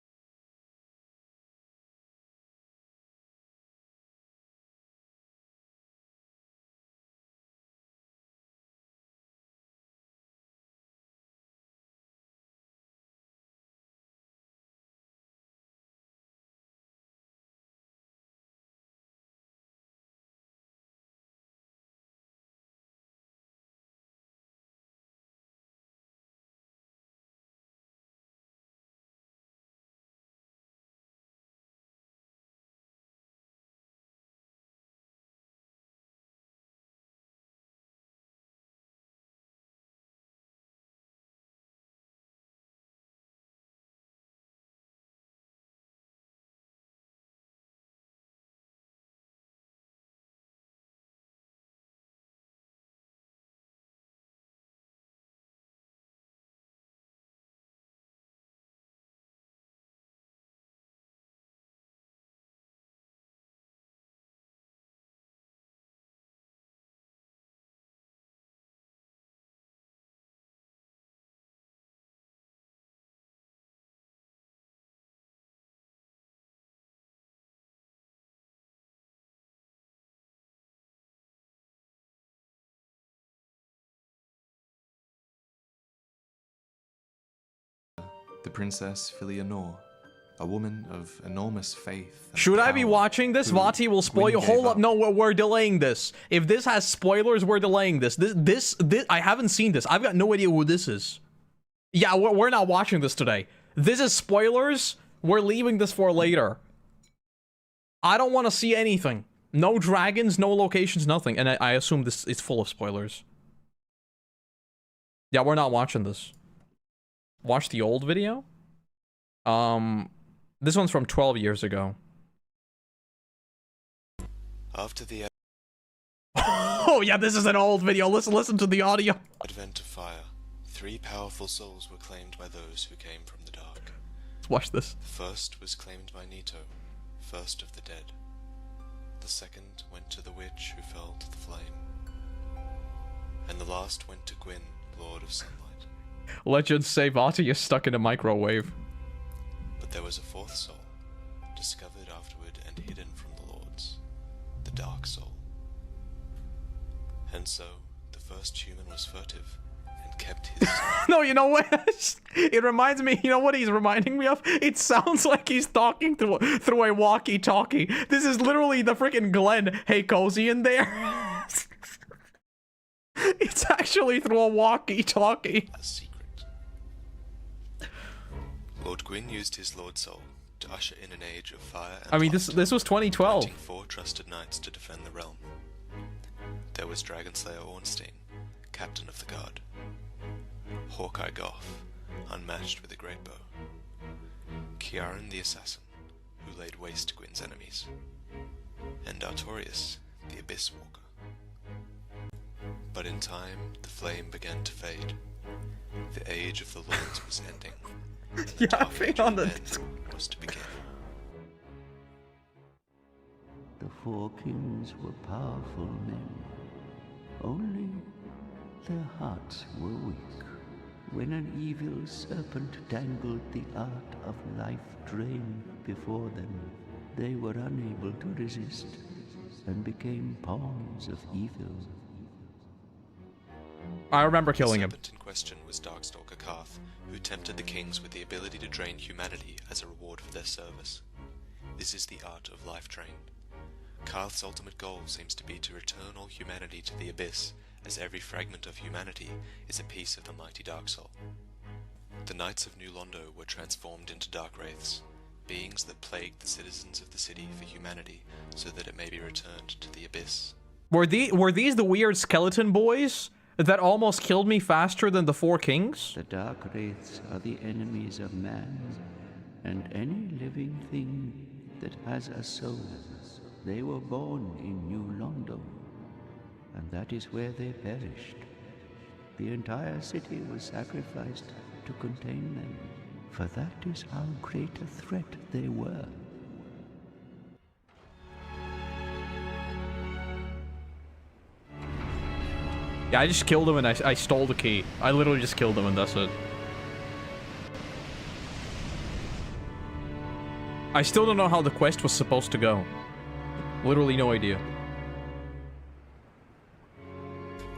the Princess Filianor, a woman of enormous faith. Should I be watching this? Vati will spoil you. Hold up. No, we're delaying this. If this has spoilers, we're delaying this. This, I haven't seen this. I've got no idea who this is. Yeah, we're not watching this today. This is spoilers. We're leaving this for later. I don't want to see anything. No dragons, no locations, nothing. And I assume this is full of spoilers. Yeah, we're not watching this. Watch the old video. This one's from 12 years ago. After the Oh yeah, this is an old video. Listen to the audio. advent of fire, 3 powerful souls were claimed by those who came from the dark. Let's watch this. The first was claimed by Nito, first of the dead. The second went to the witch who fell to the flame. And the last went to Gwyn, Lord of Sunlight. Legends say Vati is stuck in a microwave. But there was a fourth soul, discovered afterward and hidden from the lords, the Dark Soul. And so, the first human was furtive, and kept his... No, you know what? It reminds me, you know what he's reminding me of? It sounds like he's talking through a walkie-talkie. This is literally the freaking Glenn, hey, cozy in there. It's actually through a walkie-talkie. A secret. Lord Gwyn used his Lord Soul to usher in an age of fire and I mean, light, this was 2012. appointing 4 trusted knights to defend the realm. There was Dragonslayer Ornstein, captain of the guard. Hawkeye Goth, unmatched with a great bow. Kiaran the assassin, who laid waste to Gwyn's enemies. And Artorius, the Abyss Walker. But in time, the flame began to fade. The age of the lords was ending. Yeah, I Dark think Age on of the men was to begin. The 4 kings were powerful men, only their hearts were weak. When an evil serpent dangled the art of life drain before them, they were unable to resist and became pawns of evil. I remember killing him. The serpent in question was Darkstalker Karth, who tempted the kings with the ability to drain humanity as a reward for their service. This is the art of life drain. Karth's ultimate goal seems to be to return all humanity to the Abyss, as every fragment of humanity is a piece of the mighty Dark Soul. The Knights of New Londo were transformed into Dark Wraiths, beings that plagued the citizens of the city for humanity, so that it may be returned to the Abyss. Were these the weird skeleton boys that almost killed me faster than the 4 kings? The Dark Wraiths are the enemies of man, and any living thing that has a soul. They were born in New Londo, and that is where they perished. The entire city was sacrificed to contain them, for that is how great a threat they were. Yeah, I just killed him and I stole the key. I literally just killed him and that's it. I still don't know how the quest was supposed to go. Literally no idea.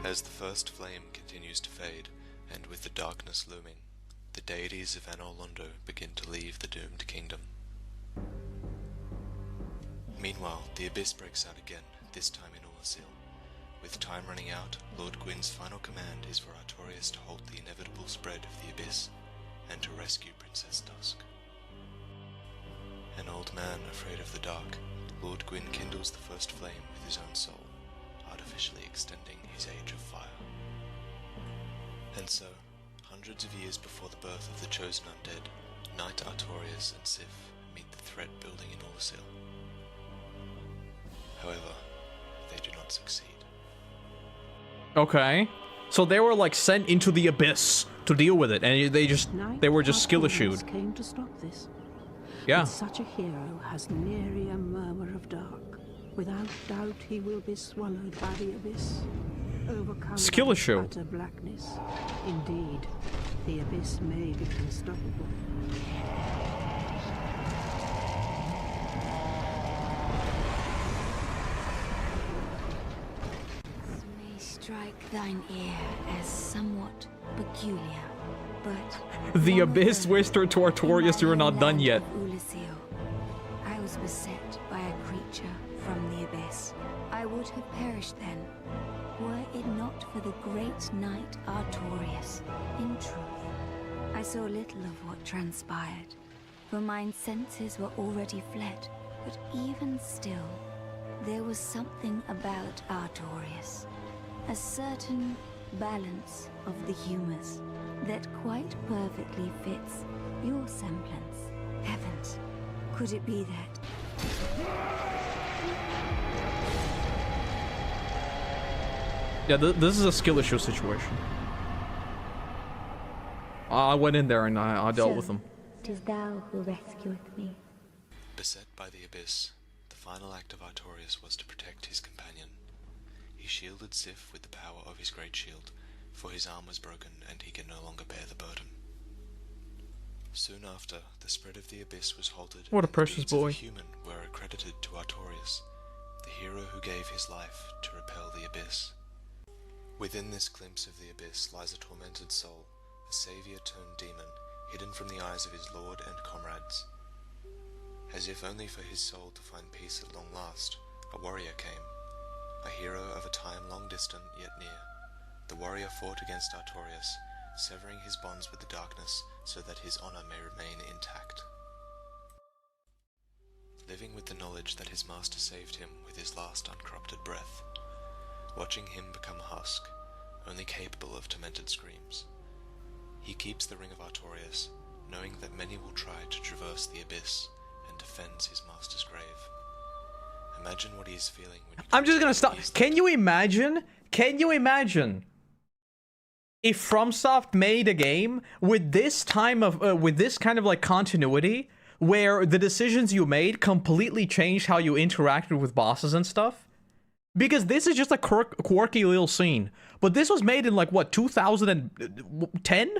As the first flame continues to fade, and with the darkness looming, the deities of Anor Londo begin to leave the doomed kingdom. Meanwhile, the Abyss breaks out again, this time in Ulyssil. With time running out, Lord Gwyn's final command is for Artorius to halt the inevitable spread of the Abyss, and to rescue Princess Dusk. An old man afraid of the dark, Lord Gwyn kindles the first flame with his own soul, artificially extending his age of fire. And so, hundreds of years before the birth of the chosen undead, Knight Artorius and Sif meet the threat building in Ulyssil. However, they do not succeed. Okay. So they were like sent into the Abyss to deal with it, and they were just skill issued. Came to stop this. Yeah. But such a hero has nary a murmur of dark. Without doubt, he will be swallowed by the Abyss. Overcome Skill by issue. utter blackness. Indeed, the Abyss may be unstoppable. May strike thine ear as somewhat peculiar, but The Abyss whispered to Artorius, you are not done yet. Ulyssil, I was beset by a creature from the Abyss. I would have perished then, were it not for the great knight Artorius. In truth, I saw little of what transpired, for mine senses were already fled. But even still, there was something about Artorius, a certain balance of the humors that quite perfectly fits your semblance. Heavens, could it be that? Yeah, this is a skill issue situation. I went in there and I dealt with them. 'Tis thou who rescueth me. Beset by the Abyss, the final act of Artorias was to protect his companion. He shielded Sif with the power of his great shield, for his arm was broken and he could no longer bear the burden. Soon after, the spread of the Abyss was halted. What a and precious the deeds of boy. a human were accredited to Artorias, the hero who gave his life to repel the Abyss. Within this glimpse of the Abyss lies a tormented soul, a savior turned demon, hidden from the eyes of his lord and comrades. As if only for his soul to find peace at long last, a warrior came, a hero of a time long distant yet near. The warrior fought against Artorias, severing his bonds with the darkness so that his honor may remain intact. Living with the knowledge that his master saved him with his last uncorrupted breath, watching him become a husk, only capable of tormented screams. He keeps the ring of Artorias, knowing that many will try to traverse the Abyss, and defends his master's grave. Imagine what he is feeling when you I'm just gonna stop. Can you imagine? Can you imagine if FromSoft made a game with this time of with this kind of like continuity, where the decisions you made completely changed how you interacted with bosses and stuff? Because this is just a quirky little scene, but this was made in like what, 2010?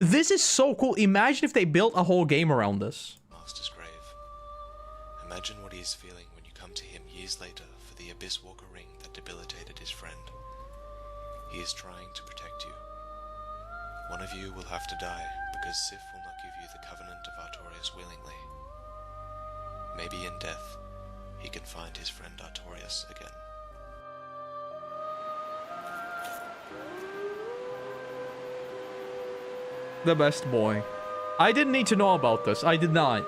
This is so cool. Imagine if they built a whole game around this. master's grave. Imagine what he is feeling when you come to him years later for the Abyss Walker ring that debilitated his friend. He is trying to protect you. One of you will have to die, because Sif will not give you the covenant of Artorias willingly. Maybe in death, he can find his friend Artorias again. The best boy. I didn't need to know about this. I did not.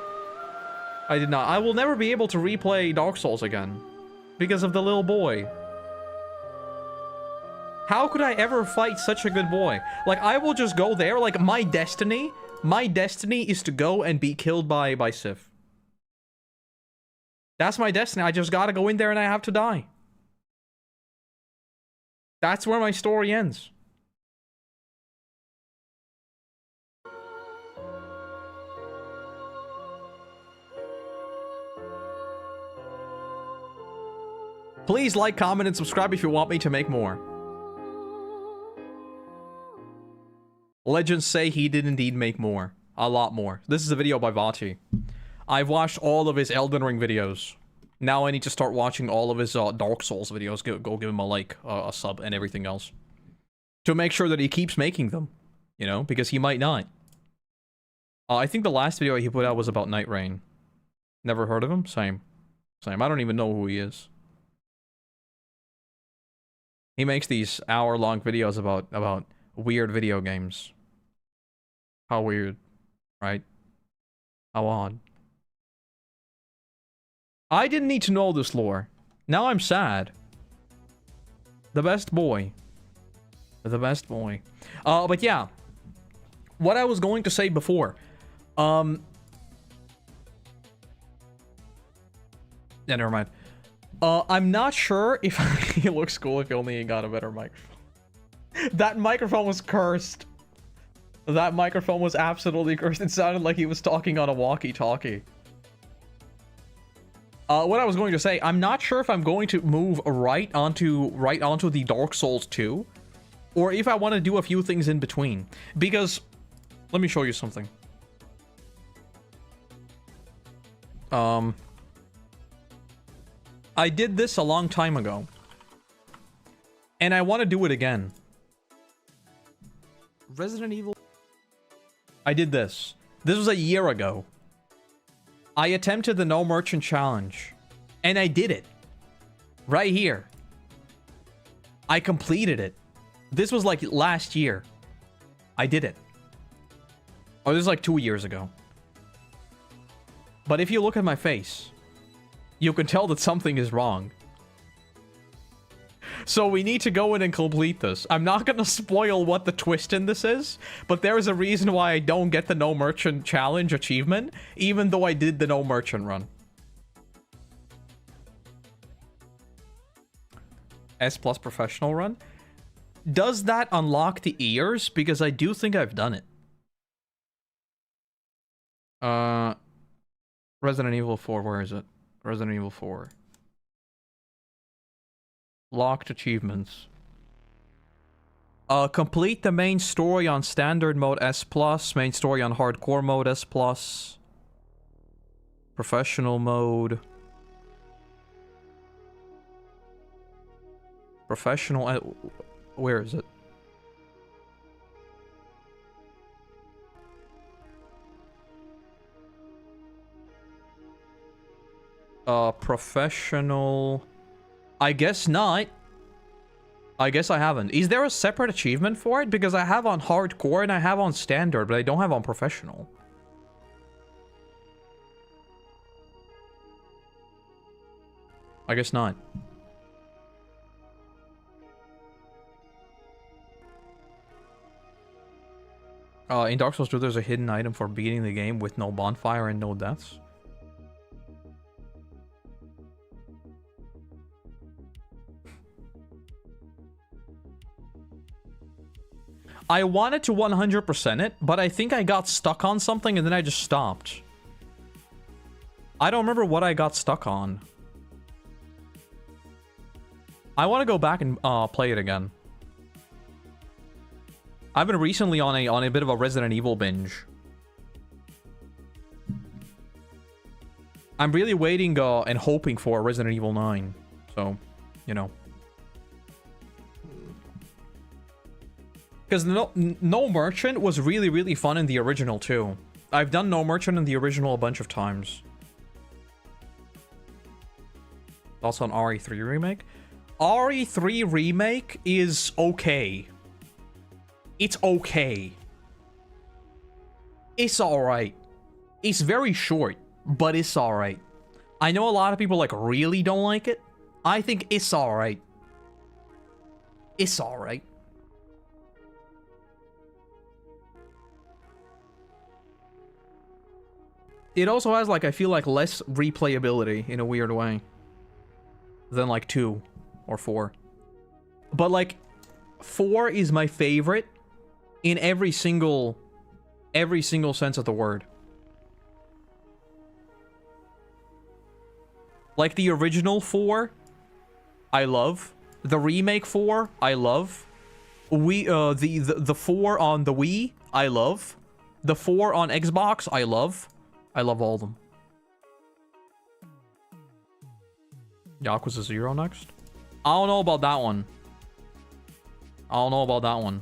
I did not. I will never be able to replay Dark Souls again because of the little boy. How could I ever fight such a good boy? Like, I will just go there. Like, my destiny is to go and be killed by Sif. That's my destiny. I just gotta go in there and I have to die. That's where my story ends. Please like, comment, and subscribe if you want me to make more. Legends say he did indeed make more. A lot more. This is a video by Vati. I've watched all of his Elden Ring videos. Now I need to start watching all of his Dark Souls videos. Go give him a like, a sub, and everything else. To make sure that he keeps making them. You know, because he might not. I think the last video he put out was about Night Rain. Never heard of him? Same. Same. I don't even know who he is. He makes these hour-long videos about weird video games. How weird, right? How odd. I didn't need to know this lore. Now I'm sad. The best boy. The best boy. But yeah. What I was going to say before. Yeah, never mind. I'm not sure if he looks cool if only he got a better microphone. That microphone was cursed. That microphone was absolutely cursed. It sounded like he was talking on a walkie-talkie. What I was going to say, I'm not sure if I'm going to move right onto the Dark Souls 2, or if I want to do a few things in between. Because, let me show you something. I did this a long time ago. And I want to do it again. Resident Evil. I did this. This was a year ago. I attempted the No Merchant Challenge. And I did it. Right here. I completed it. This was like last year. I did it. Or this is like 2 years ago. But if you look at my face, you can tell that something is wrong. So we need to go in and complete this. I'm not going to spoil what the twist in this is, but there is a reason why I don't get the No Merchant Challenge achievement, even though I did the No Merchant run. S+ professional run? Does that unlock the ears? Because I do think I've done it. Resident Evil 4, where is it? Resident Evil 4. Locked achievements. Complete the main story on standard mode S+, main story on hardcore mode S+, professional mode. Professional, where is it? Professional, I guess not. I guess I haven't. Is there a separate achievement for it? Because I have on hardcore and I have on standard, but I don't have on professional. I guess not. In Dark Souls 2, there's a hidden item for beating the game with no bonfire and no deaths. I wanted to 100% it, but I think I got stuck on something and then I just stopped. I don't remember what I got stuck on. I want to go back and play it again. I've been recently on a bit of a Resident Evil binge. I'm really waiting and hoping for Resident Evil 9. So, you know. Because No Merchant was really, really fun in the original, too. I've done No Merchant in the original a bunch of times. Also an RE3 remake. RE3 remake is okay. It's okay. It's alright. It's very short, but it's alright. I know a lot of people, like, really don't like it. I think it's alright. It's alright. It also has, like, I feel like less replayability in a weird way than, like, 2 or 4. But, like, 4 is my favorite in every single sense of the word. Like, the original 4, I love. The remake 4, I love. The 4 on the Wii, I love. The 4 on Xbox, I love. I love all of them. Yakuza 0 next? I don't know about that one. I don't know about that one.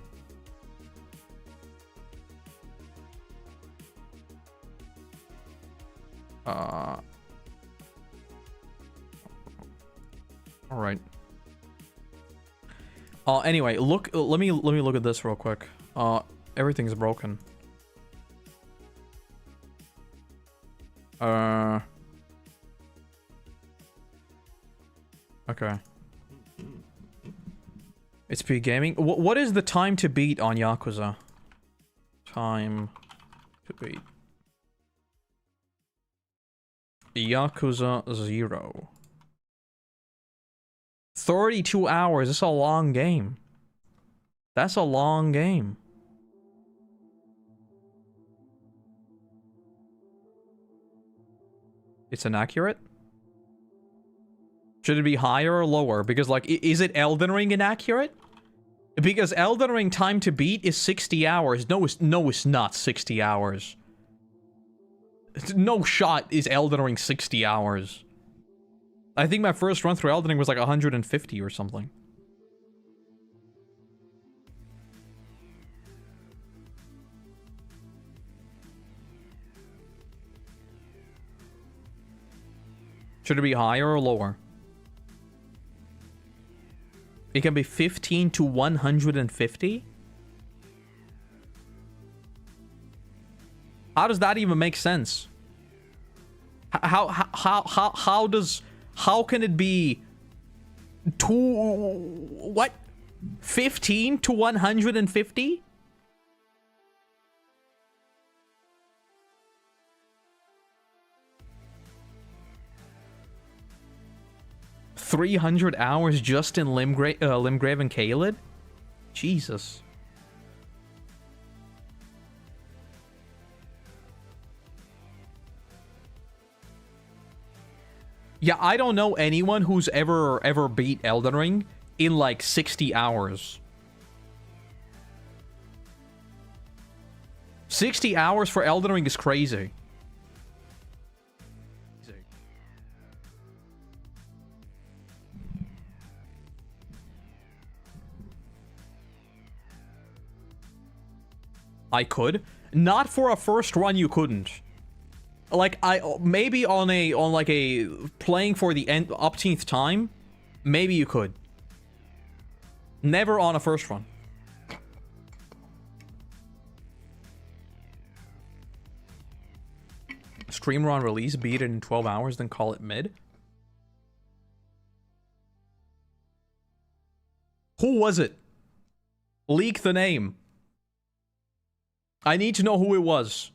All right. Anyway, look. Let me look at this real quick. Everything's broken. Okay. It's P Gaming. What is the time to beat on Yakuza? Time to beat. Yakuza 0. 32 hours. That's a long game. That's a long game. It's inaccurate? Should it be higher or lower? Because, like, is it Elden Ring inaccurate? Because Elden Ring time to beat is 60 hours. No, it's not 60 hours. No shot is Elden Ring 60 hours. I think my first run through Elden Ring was like 150 or something. Should it be higher or lower? It can be 15 to 150? How does that even make sense? How can it be what? 15 to 150? $300 hours just in Limgrave and Caelid? Jesus. Yeah, I don't know anyone who's ever beat Elden Ring in like 60 hours. 60 hours for Elden Ring is crazy. I could. Not for a first run, you couldn't. Like, maybe on like a playing for the upteenth time, maybe you could. Never on a first run. Streamer on release, beat it in 12 hours, then call it mid. Who was it? Leak the name. I need to know who it was.